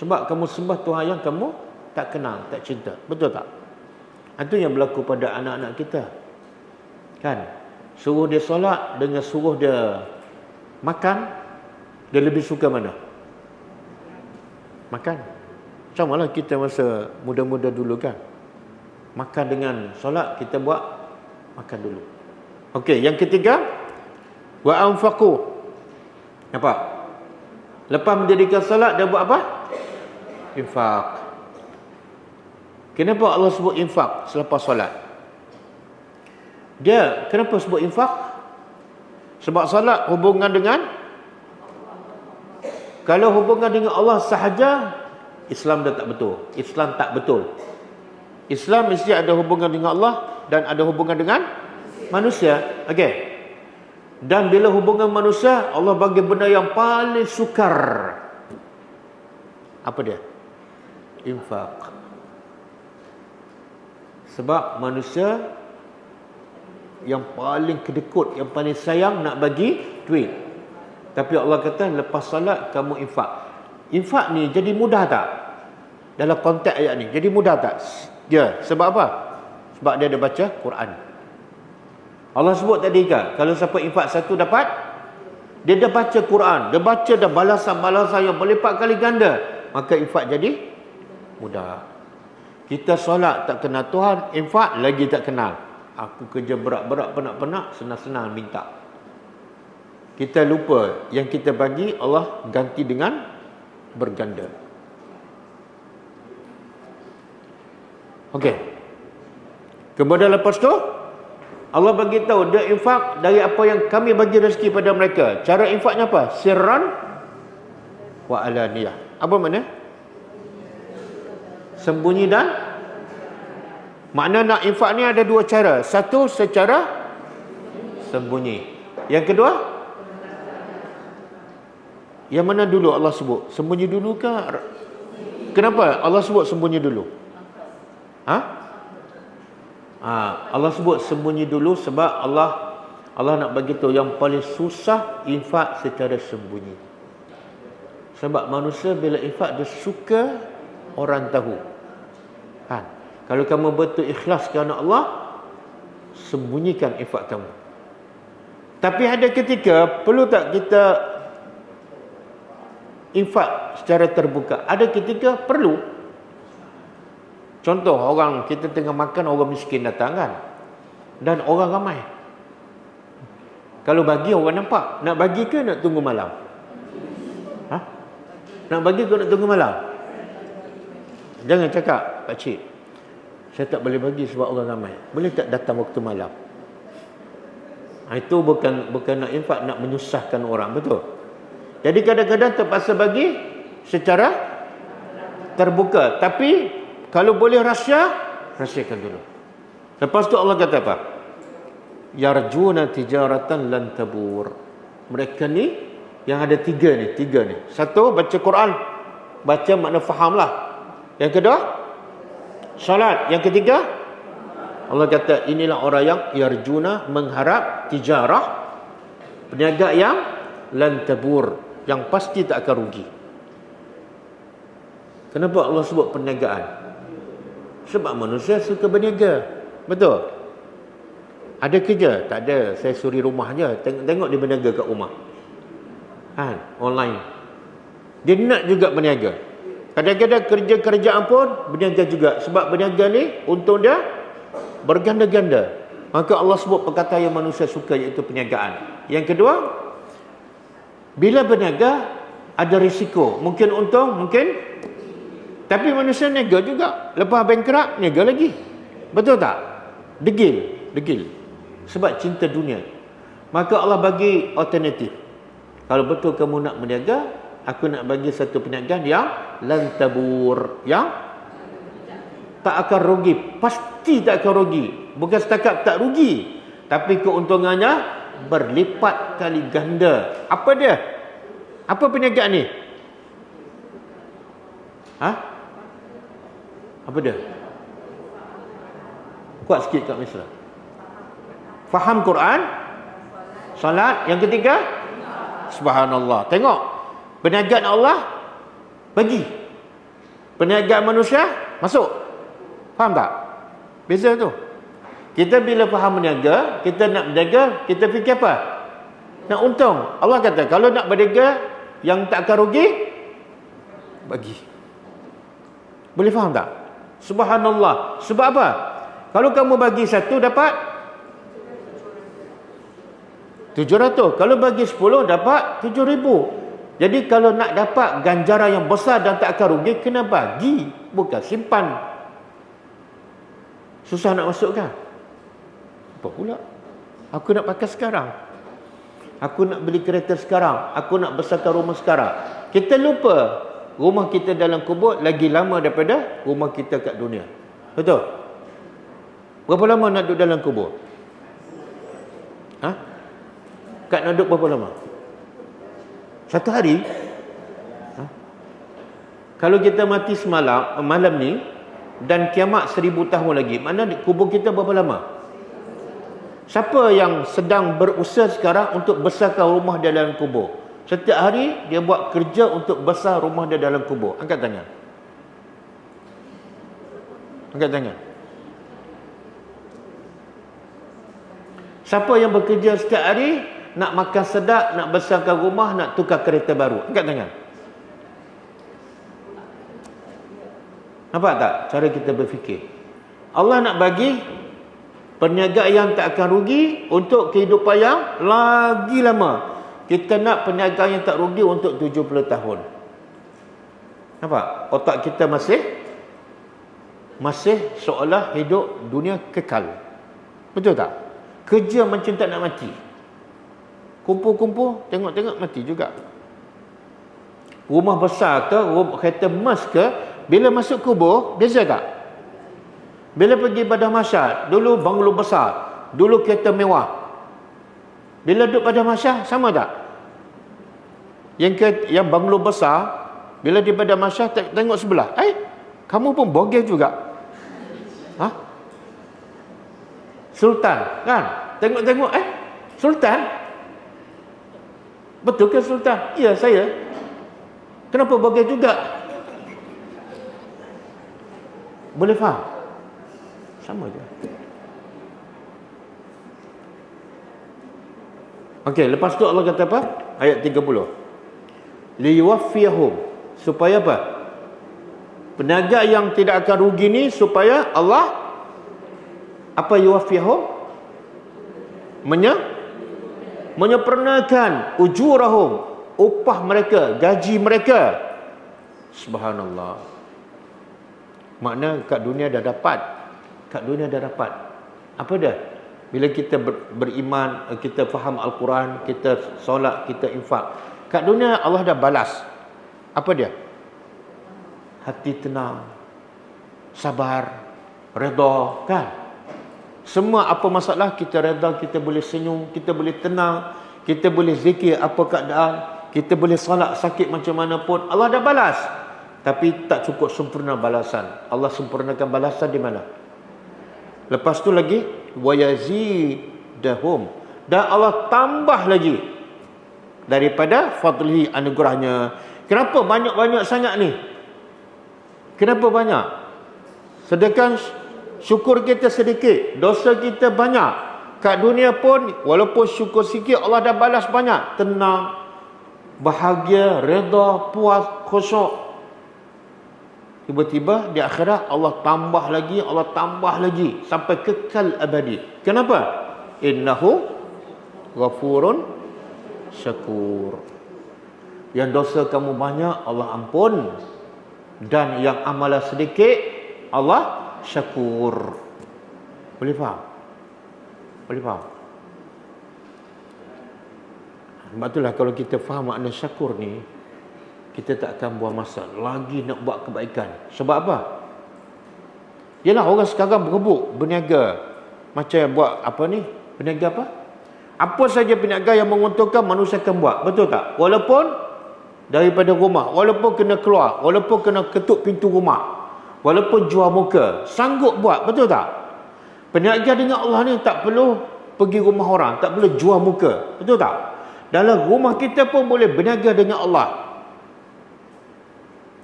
Sebab kamu sembah Tuhan yang kamu tak kenal, tak cinta. Betul tak? Itu yang berlaku pada anak-anak kita. Kan? Suruh dia solat dengan suruh dia makan, dia lebih suka mana? Makan. Sama lah kita masa muda-muda dulu kan. Makan dengan solat, kita buat makan dulu. Okey, yang ketiga, wa anfaqu. Nampak? Lepas mendirikan solat, dia buat apa? Infak. Kenapa Allah sebut infak selepas solat? Dia kenapa sebut infak? Sebab solat hubungan dengan, kalau hubungan dengan Allah sahaja, Islam dah tak betul. Islam tak betul. Islam mesti ada hubungan dengan Allah dan ada hubungan dengan manusia. Okey. Dan bila hubungan manusia, Allah bagi benda yang paling sukar. Apa dia? Infak. Sebab manusia yang paling kedekut, yang paling sayang nak bagi duit. Tapi Allah kata lepas salat kamu infak. Infak ni jadi mudah tak? Dalam konteks ayat ni jadi mudah tak? Ya, sebab apa? Sebab dia ada baca Quran. Allah sebut tadi kan, kalau siapa infak satu dapat, dia dah baca Quran, dia baca dah balasan-balasan yang berlipat kali ganda, maka infak jadi mudah. Kita solat tak kenal Tuhan, infak lagi tak kenal. Aku kerja berat-berat, penat-penat, senang-senang minta. Kita lupa yang kita bagi Allah ganti dengan berganda. Okey. Kemudian lepas tu Allah bagi tahu dia infak dari apa yang kami bagi rezeki pada mereka. Cara infaknya apa? Sirran wa alaniyah. Apa makna? Sembunyi dan makna nak infak ni ada dua cara. Satu secara sembunyi. Yang kedua, yang mana dulu Allah sebut? Sembunyi dulu ke? Kenapa Allah sebut sembunyi dulu? Allah sebut sembunyi dulu sebab Allah nak bagi tahu yang paling susah infak secara sembunyi. Sebab manusia bila infak dia suka orang tahu. Kan? Kalau kamu betul ikhlas kerana Allah, sembunyikan infak kamu. Tapi ada ketika perlu tak kita infak secara terbuka? Ada ketika perlu. Contoh, orang kita tengah makan, orang miskin datang kan, dan orang ramai. Kalau bagi orang nampak, nak bagi ke nak tunggu malam? Nak bagi ke nak tunggu malam? Jangan cakap, pakcik, saya tak boleh bagi sebab orang ramai. Boleh tak datang waktu malam? Itu bukan nak infak, nak menyusahkan orang, betul? Jadi kadang-kadang terpaksa bagi secara terbuka. Tapi kalau boleh rahsiakan dulu. Lepas tu Allah kata apa? Yarjuna tijaratan lan tabur. Mereka ni yang ada tiga ni. Satu, baca Quran. Baca makna fahamlah. Yang kedua, salat. Yang ketiga, Allah kata inilah orang yang yarjuna, mengharap tijarah, perniagaan yang lan tabur, yang pasti tak akan rugi. Kenapa Allah sebut perniagaan? Sebab manusia suka berniaga. Betul? Ada kerja? Tak ada. Saya suri rumah je. Tengok dia berniaga kat rumah. Online. Dia nak juga berniaga. Kadang-kadang kerja-kerjaan pun berniaga juga. Sebab berniaga ni untung dia berganda-ganda. Maka Allah sebut perkataan yang manusia suka, iaitu perniagaan. Yang kedua, bila berniaga ada risiko. Mungkin untung, mungkin. Tapi manusia niaga juga. Lepas bankrupt, niaga lagi. Betul tak? Degil. sebab cinta dunia. Maka Allah bagi alternatif. Kalau betul kamu nak berniaga, aku nak bagi satu perniagaan yang lan tabur, yang tak akan rugi. Pasti tak akan rugi. Bukan setakat tak rugi, tapi keuntungannya berlipat kali ganda. Apa dia? Apa perniagaan ni? Apa dia? Kuat sikit Kak Misra. Faham Quran, salat, yang ketiga subhanallah. Tengok, perniagaan Allah bagi, perniagaan manusia masuk. Faham tak? Beza tu. Kita bila faham berniaga, kita nak berniaga, kita fikir apa? Nak untung. Allah kata kalau nak berniaga yang tak akan rugi, bagi. Boleh faham tak? Subhanallah. Sebab apa? Kalau kamu bagi satu dapat 700. Kalau bagi 10 dapat 7,000. Jadi kalau nak dapat ganjaran yang besar dan tak akan rugi, kena bagi, bukan simpan. Susah nak masuk kan? Apa pula? Aku nak pakai sekarang. Aku nak beli kereta sekarang. Aku nak besarkan rumah sekarang. Kita lupa rumah kita dalam kubur lagi lama daripada rumah kita kat dunia. Betul? Berapa lama nak duduk dalam kubur? Kak nak duduk berapa lama? Satu hari? Kalau kita mati malam ni, dan kiamat 1000 tahun lagi, mana kubur kita berapa lama? Siapa yang sedang berusaha sekarang untuk besarkan rumah dia dalam kubur? Setiap hari dia buat kerja untuk besar rumah dia dalam kubur. Angkat tangan. Angkat tangan. Siapa yang bekerja setiap hari nak makan sedap, nak besarkan rumah, nak tukar kereta baru? Angkat tangan. Nampak tak cara kita berfikir? Allah nak bagi perniagaan yang tak akan rugi untuk kehidupan yang lagi lama. Kita nak perniagaan yang tak rugi untuk 70 tahun. Nampak? Otak kita masih seolah hidup dunia kekal. Betul tak? Kerja macam tak nak mati. Kumpul-kumpul, tengok-tengok mati juga. Rumah besar ke, kereta emas ke, bila masuk kubur, beza tak? Bila pergi pada mahsyar, dulu banglo besar, dulu kereta mewah. Bila duduk pada mahsyar, sama tak? Yang banglo besar, bila di pada mahsyar, tengok sebelah, kamu pun bogel juga. Sultan, kan? Tengok-tengok, Sultan? Betul ke Sultan? Ya, saya. Kenapa bogel juga? Boleh faham? Sama je. Okey, lepas tu Allah kata apa? Ayat 30. Liyuwaffiyahum, supaya apa? Peniaga yang tidak akan rugi ni supaya Allah apa yuwaffiyahum? Menyempurnakan ujurahum, upah mereka, gaji mereka. Subhanallah. Makna kat dunia dah dapat. Kat dunia dah dapat. Apa dia? Bila kita beriman, kita faham Al-Quran, kita solat, kita infak. Kat dunia Allah dah balas. Apa dia? Hati tenang, sabar, redha, kan? Semua apa masalah kita redha, kita boleh senyum, kita boleh tenang, kita boleh zikir apa keadaan, kita boleh solat sakit macam mana pun. Allah dah balas. Tapi tak cukup sempurna balasan. Allah sempurnakan balasan di mana? Lepas tu lagi wayazidahum, dan Allah tambah lagi daripada fadlihi, anugerahnya. Kenapa banyak-banyak sangat ni? Kenapa banyak? Sedangkan syukur kita sedikit, dosa kita banyak. Kat dunia pun walaupun syukur sikit, Allah dah balas banyak. Tenang, bahagia, redha, puas, khusyuk. Tiba-tiba di akhirat Allah tambah lagi, Allah tambah lagi sampai kekal abadi. Kenapa? Innahu ghafurun syakur. Yang dosa kamu banyak, Allah ampun. Dan yang amalan sedikit, Allah syakur. Boleh faham? Boleh faham? Sebab itulah kalau kita faham makna syakur ni, kita tak akan buang masa lagi nak buat kebaikan. Sebab apa? Yalah, orang sekarang berebut, berniaga. Macam buat apa ni? Berniaga apa? Apa saja perniagaan yang menguntungkan, manusia akan buat. Betul tak? Walaupun daripada rumah, walaupun kena keluar, walaupun kena ketuk pintu rumah, walaupun jual muka, sanggup buat. Betul tak? Perniagaan dengan Allah ni tak perlu pergi rumah orang, tak perlu jual muka. Betul tak? Dalam rumah kita pun boleh berniaga dengan Allah.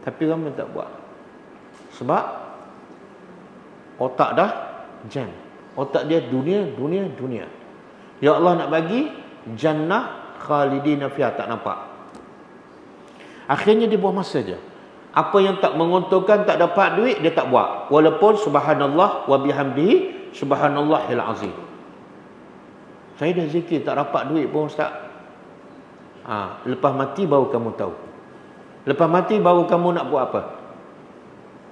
Tapi ramai tak buat. Sebab otak dah jam. Otak dia dunia, dunia, dunia. Ya Allah nak bagi jannah khalidina fiha, tak nampak. Akhirnya dia buang masa je. Apa yang tak menguntungkan, tak dapat duit, dia tak buat. Walaupun subhanallah wa bihamdihi subhanallahil azim. Saya dah zikir tak dapat duit pun ustaz. Lepas mati baru kamu tahu. Lepas mati baru kamu nak buat apa?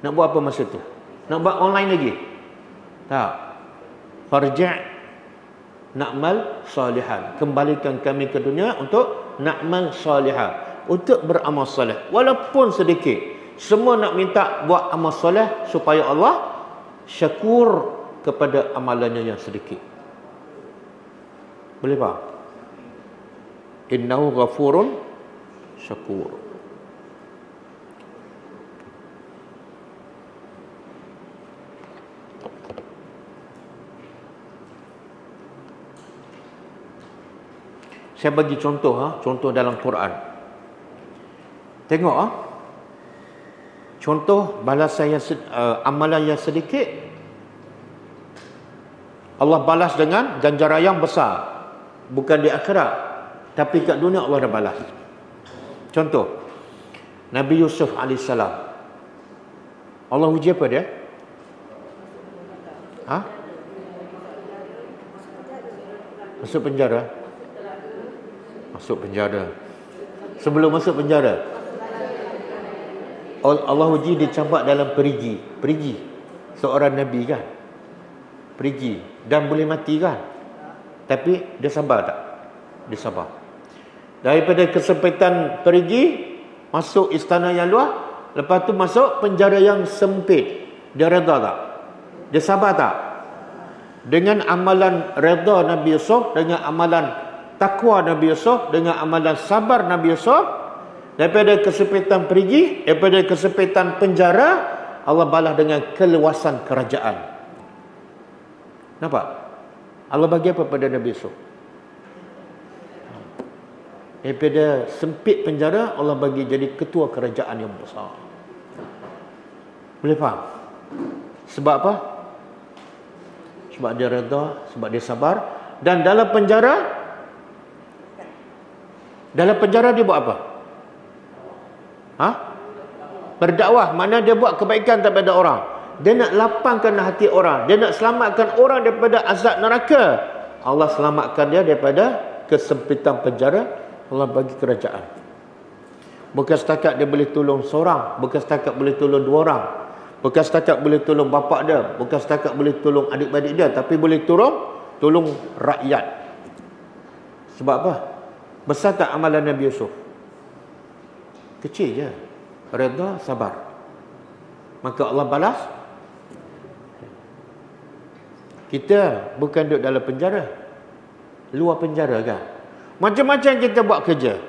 Nak buat apa masa tu? Nak buat online lagi? Tak. Farja' na'mal salihan. Kembalikan kami ke dunia untuk na'mal salihan, untuk beramal soleh walaupun sedikit. Semua nak minta buat amal soleh supaya Allah syakur kepada amalannya yang sedikit. Boleh faham? Innahu ghafurun syakur. Saya bagi contoh, contoh dalam Quran. Tengok, contoh balasan yang amalan yang sedikit, Allah balas dengan ganjaran yang besar. Bukan di akhirat, tapi kat dunia Allah dah balas. Contoh, Nabi Yusuf AS, Allah uji apa dia? Masuk penjara. Masuk penjara. Sebelum masuk penjara, Allah uji dia campak dalam perigi. Perigi, seorang Nabi kan, perigi dan boleh mati kan, tapi dia sabar tak? Dia sabar. Daripada kesempitan perigi, masuk istana yang luar, lepas tu masuk penjara yang sempit, dia reda tak? Dia sabar tak? Dengan amalan reda Nabi Yusuf, dengan amalan takwa Nabi Yusuf, dengan amalan sabar Nabi Yusuf, daripada kesempitan perigi, daripada kesempitan penjara, Allah balas dengan keluasan kerajaan. Nampak? Allah bagi apa pada Nabi Yusuf? Daripada sempit penjara, Allah bagi jadi ketua kerajaan yang besar. Boleh faham? Sebab apa? Sebab dia reda, sebab dia sabar. Dan dalam penjara dia buat apa? Berdakwah. Mana dia buat kebaikan kepada orang. Dia nak lapangkan hati orang. Dia nak selamatkan orang daripada azab neraka. Allah selamatkan dia daripada kesempitan penjara. Allah bagi kerajaan. Bukan setakat dia boleh tolong seorang, bukan setakat boleh tolong dua orang, bukan setakat boleh tolong bapak dia, bukan setakat boleh tolong adik-adik dia, tapi boleh tolong rakyat. Sebab apa? Besar tak amalan Nabi Yusuf? Kecil je. Reda, sabar. Maka Allah balas. Kita bukan duduk dalam penjara, luar penjara kan. Macam-macam kita buat kerja,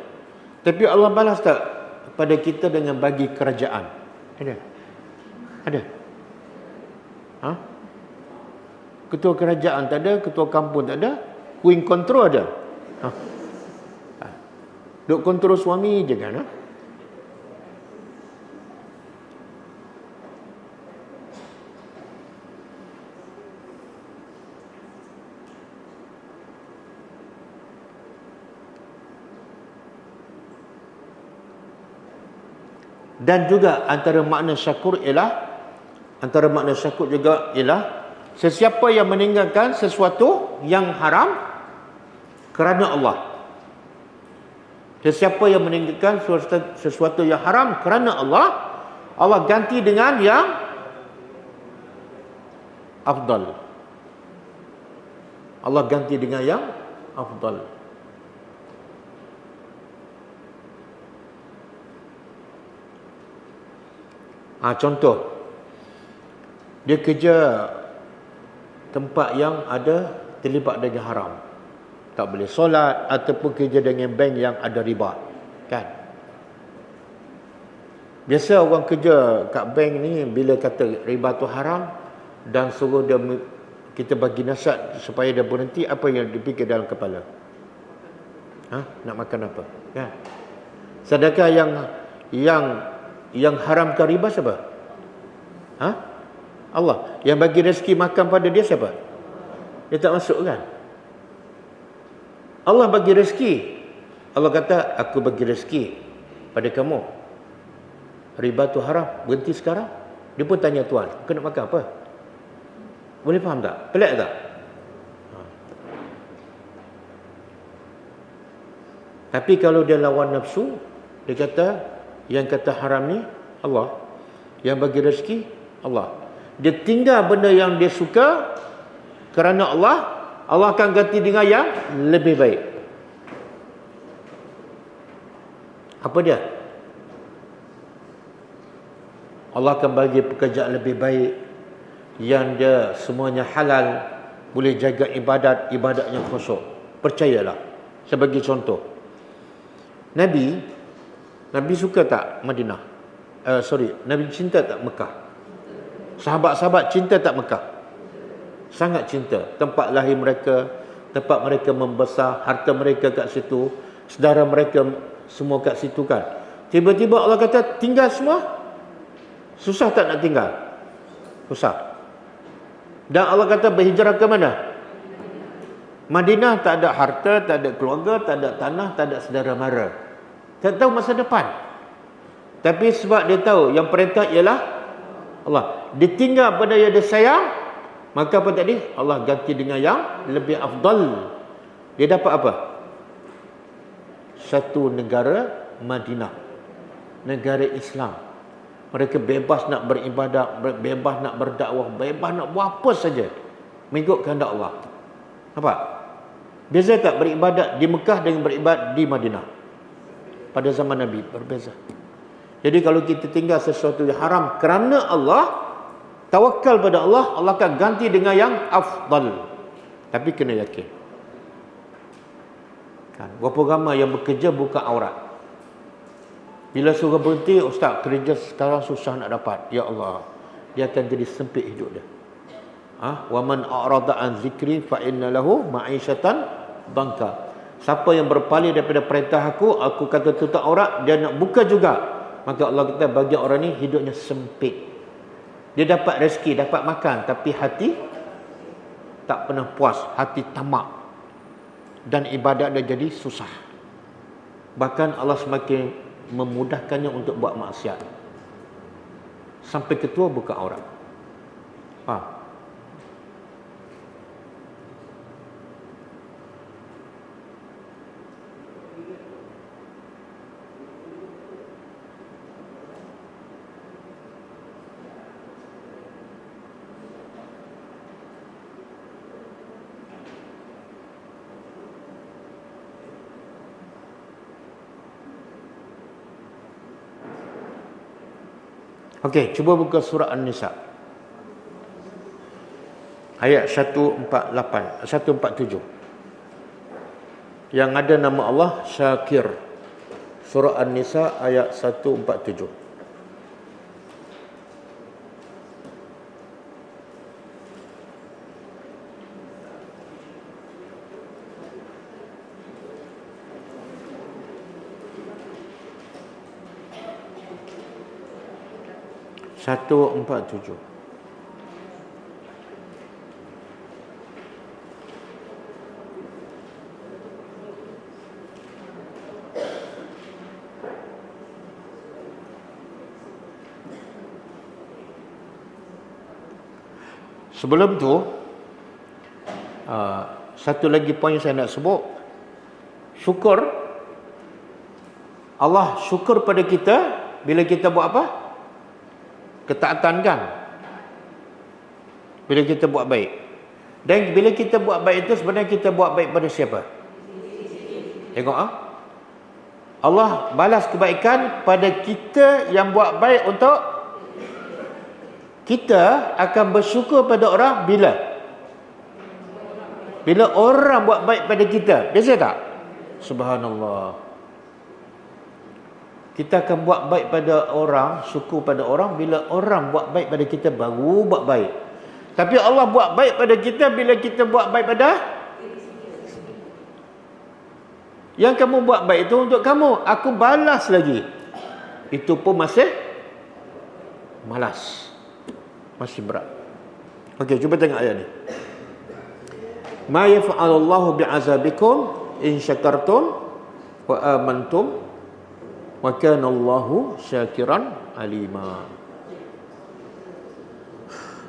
tapi Allah balas tak pada kita dengan bagi kerajaan? Ada? Ketua kerajaan tak ada, ketua kampung tak ada, queen control ada. Duk kontrol suami je kan? Dan juga antara makna syakur juga ialah sesiapa yang meninggalkan sesuatu yang haram kerana Allah. Sesiapa yang meninggalkan sesuatu yang haram kerana Allah, Allah ganti dengan yang afdal. Allah ganti dengan yang afdal. Contoh, dia kerja tempat yang ada terlibat dengan haram, tak boleh solat, ataupun kerja dengan bank yang ada riba, kan? Biasa orang kerja kat bank ni bila kata riba tu haram dan suruh dia, kita bagi nasihat supaya dia berhenti, apa yang dipikir dalam kepala? Nak makan apa? Kan? Sedangkan yang haramkan riba siapa? Allah. Yang bagi rezeki makan pada dia siapa? Dia tak masuk, kan? Allah bagi rezeki. Allah kata, aku bagi rezeki pada kamu. Riba tu haram, berhenti sekarang. Dia pun tanya Tuhan, kau nak makan apa? Boleh faham tak? Pelik tak? Tapi kalau dia lawan nafsu, dia kata, yang kata haram ni Allah, yang bagi rezeki Allah. Dia tinggal benda yang dia suka kerana Allah akan ganti dengan yang lebih baik. Apa dia? Allah akan bagi pekerjaan lebih baik, yang dia semuanya halal, boleh jaga ibadatnya khusyuk. Percayalah. Saya bagi contoh. Nabi suka tak Madinah? Nabi cinta tak Mekah? Sahabat-sahabat cinta tak Mekah? Sangat cinta. Tempat lahir mereka, tempat mereka membesar, harta mereka kat situ, saudara mereka semua kat situ, kan? Tiba-tiba Allah kata tinggal semua. Susah tak nak tinggal? Susah. Dan Allah kata berhijrah ke mana? Madinah. Tak ada harta, tak ada keluarga, tak ada tanah, tak ada saudara mara. Tak tahu masa depan. Tapi sebab dia tahu yang perintah ialah Allah, dia tinggal pada yang dia sayang, maka apa tadi? Allah ganti dengan yang lebih afdal. Dia dapat apa? Satu negara Madinah, negara Islam. Mereka bebas nak beribadat, bebas nak berdakwah, bebas nak buat apa saja mengikut kehendak Allah. Nampak? Beza tak beribadat di Mekah dengan beribadat di Madinah? Pada zaman Nabi berbeza. Jadi kalau kita tinggal sesuatu yang haram kerana Allah, tawakal pada Allah, Allah akan ganti dengan yang afdal. Tapi kena yakin. Kan? Berapa ramai yang bekerja buka aurat. Bila suruh berhenti, ustaz, kerja sekarang susah nak dapat. Ya Allah, dia akan jadi sempit hidup dia. Wa man a'rada an zikri fa inna lahu ma'isyatan dhanka. Siapa yang berpaling daripada perintah aku kata tutup aurat, dia nak buka juga. Maka Allah kata bagi orang ni hidupnya sempit. Dia dapat rezeki, dapat makan, tapi hati tak pernah puas, hati tamak. Dan ibadat dia jadi susah. Bahkan Allah semakin memudahkannya untuk buat maksiat. Sampai ketua buka aurat. Okey, cuba buka surah An-Nisa. Ayat 147. Yang ada nama Allah Syakir. Surah An-Nisa ayat 147. Sebelum tu, satu lagi poin yang saya nak sebut. Syukur. Allah syukur pada kita bila kita buat apa? Ketaatan, kan? Bila kita buat baik. Dan bila kita buat baik itu sebenarnya kita buat baik pada siapa? Tengok Allah balas kebaikan pada kita yang buat baik untuk kita akan bersyukur pada orang bila orang buat baik pada kita. Biasa tak? Subhanallah. Kita akan buat baik pada orang, syukur pada orang bila orang buat baik pada kita, baru buat baik. Tapi Allah buat baik pada kita bila kita buat baik pada yang kamu buat baik itu untuk kamu, aku balas lagi. Itu pun masih malas. Masih berat. Okey, cuba tengok ayat ni. Ma yaf'alullahu bi'azabikum in syakartum wa amantum wa kana Allahu syakiran alima.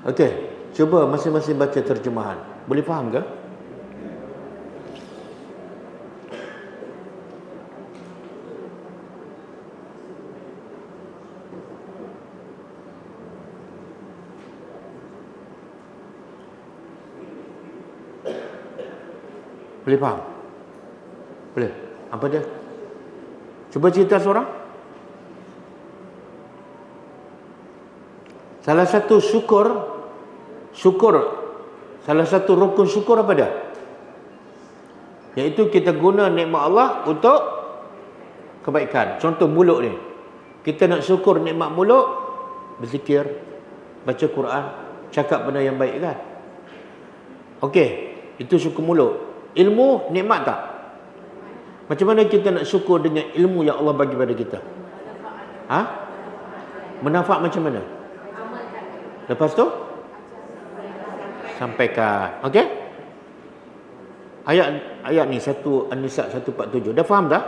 Okey, cuba masing-masing baca terjemahan. Boleh faham ke? Boleh faham? Boleh? Apa dia? Cuba cerita seorang. Salah satu syukur, salah satu rukun syukur apa dia? Iaitu kita guna nikmat Allah untuk kebaikan. Contoh mulut ni. Kita nak syukur nikmat mulut, berzikir, baca Quran, cakap benda yang baik kan? Okey, itu syukur mulut. Ilmu nikmat tak? Macam mana kita nak syukur dengan ilmu yang Allah bagi pada kita? Ha? Manfaat macam mana? Lepas tu sampaikan. Okey? Ayat ni 1 An-Nisa 147. Dah faham tak?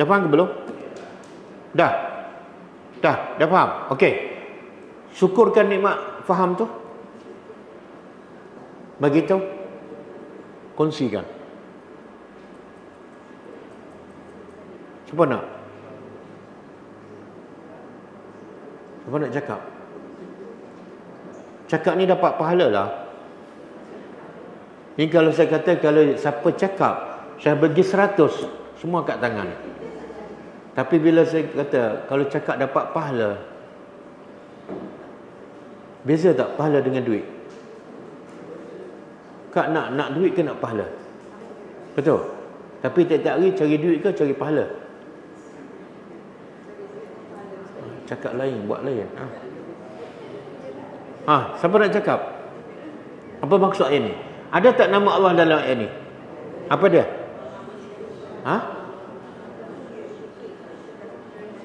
Dah faham ke belum? Dah faham. Okey. Syukurkan nikmat faham tu. Bagi tahu. Kongsikan. Siapa nak? Siapa nak cakap? Cakap ni dapat pahala lah. Ni kalau saya kata, kalau siapa cakap, saya bagi 100, semua kat tangan. Tapi bila saya kata, kalau cakap dapat pahala, beza tak pahala dengan duit? Kak nak duit ke nak pahala? Betul? Tapi tiap-tiap hari cari duit ke cari pahala? Cakap lain, buat lain. Siapa nak cakap? Apa maksud ayat ni? Ada tak nama Allah dalam ayat ni? Apa dia?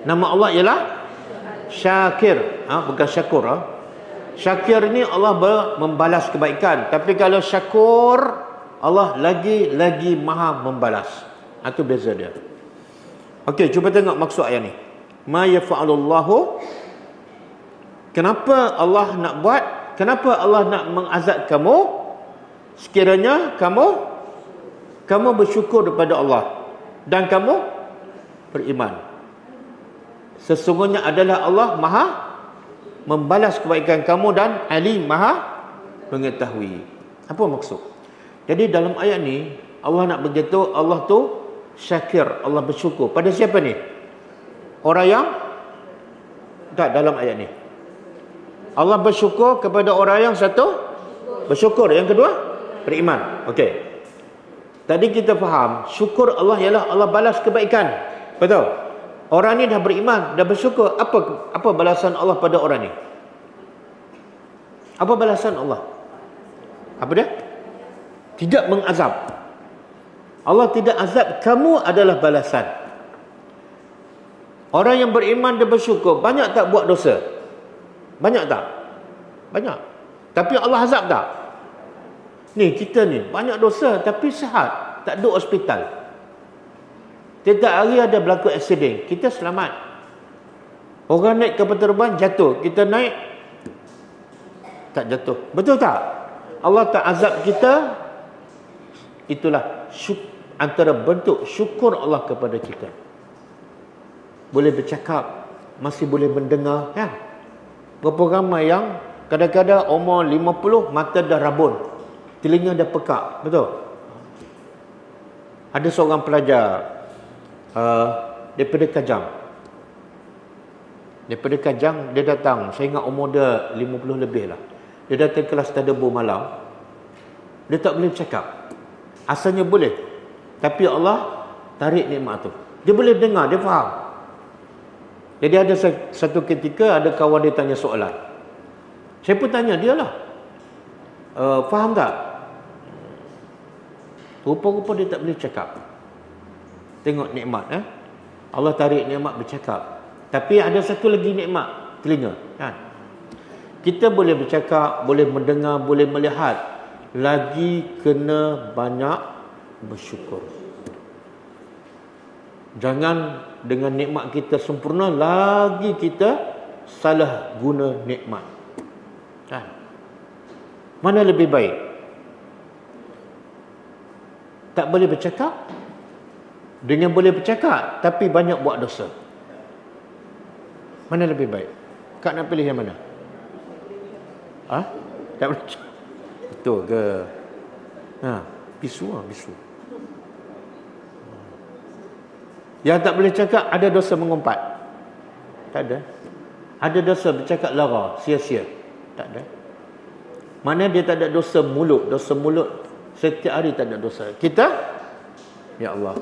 Nama Allah ialah Syakir. Bukan Syakur. Syakir ni Allah membalas kebaikan. Tapi kalau syakur, Allah lagi maha membalas. Itu beza dia. Okey, cuba tengok maksud ayat ni. Ma yaf'alullahu. Kenapa Allah nak buat? Kenapa Allah nak mengazab kamu? Sekiranya kamu bersyukur kepada Allah dan kamu beriman. Sesungguhnya adalah Allah maha membalas kebaikan kamu dan alim, maha mengetahui. Apa maksud? Jadi dalam ayat ni Allah nak beritahu Allah tu syakir, Allah bersyukur. Pada siapa ni? Orang yang tak dalam ayat ni. Allah bersyukur kepada orang yang satu bersyukur, yang kedua beriman. Okey. Tadi kita faham syukur Allah ialah Allah balas kebaikan. Betul? Orang ni dah beriman, dah bersyukur. Apa balasan Allah pada orang ni? Apa balasan Allah? Apa dia? Tidak mengazab. Allah tidak azab, kamu adalah balasan. Orang yang beriman dan bersyukur, banyak tak buat dosa? Banyak tak? Banyak. Tapi Allah azab tak? Ni kita ni banyak dosa tapi sihat, tak duduk hospital. Tiap hari ada berlaku aksiden, kita selamat. Orang naik kapal terbang jatuh, kita naik tak jatuh. Betul tak? Allah tak azab kita. Itulah antara bentuk syukur Allah kepada kita. Boleh bercakap, masih boleh mendengar kan? Berapa ramai yang kadang-kadang umur 50 mata dah rabun, telinga dah pekak. Betul? Ada seorang pelajar daripada Kajang. Daripada Kajang, dia datang. Saya ingat umur dia 50 lebih lah. Dia datang kelas tadabbur malam. Dia tak boleh bercakap. Asalnya boleh. Tapi Allah tarik nikmat tu. Dia boleh dengar, dia faham. Jadi ada satu ketika ada kawan dia tanya soalan. Saya pun tanya dia lah. Faham tak? Rupa-rupa dia tak boleh cakap. Tengok nikmat. Allah tarik nikmat bercakap. Tapi ada satu lagi nikmat, telinga. Kan? Kita boleh bercakap, boleh mendengar, boleh melihat. Lagi kena banyak bersyukur. Jangan dengan nikmat kita sempurna, lagi kita salah guna nikmat. Kan? Mana lebih baik? Tak boleh bercakap, dengan boleh bercakap tapi banyak buat dosa. Mana lebih baik? Kak nak pilih yang mana? Tak boleh cakap. Betul ke? Bisu lah, bisu. Yang tak boleh cakap, ada dosa mengumpat? Tak ada. Ada dosa bercakap lara, sia-sia? Tak ada. Mana dia tak ada dosa mulut? Dosa mulut setiap hari tak ada dosa. Kita? Ya Allah.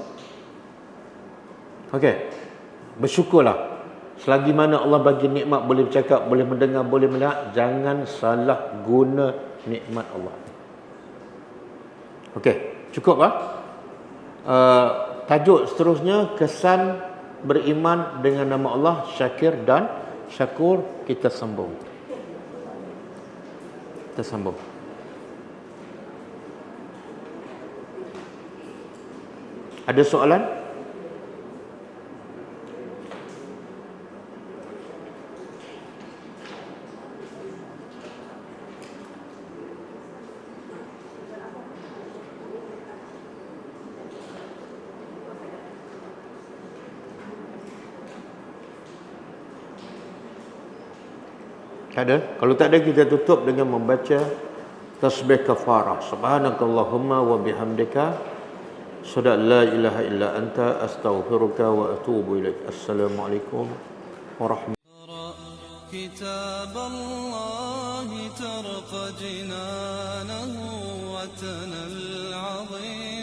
Okey. Bersyukurlah. Selagi mana Allah bagi nikmat, boleh bercakap, boleh mendengar, boleh melihat, jangan salah guna nikmat Allah. Okey, cukup lah. Tajuk seterusnya, kesan beriman dengan nama Allah, Syakir dan Syakur. Kita sambung. Ada soalan? Tak ada. Kalau tak ada, kita tutup dengan membaca tasbih kafarah. Subhanakallahumma wa bihamdika, asyhadu an la ilaha illa anta, astaghfiruka wa atubu ilaik. Assalamualaikum warahmatullahi wabarakatuh. Kitab Allah tarqa jinanahu wa tanal 'azim.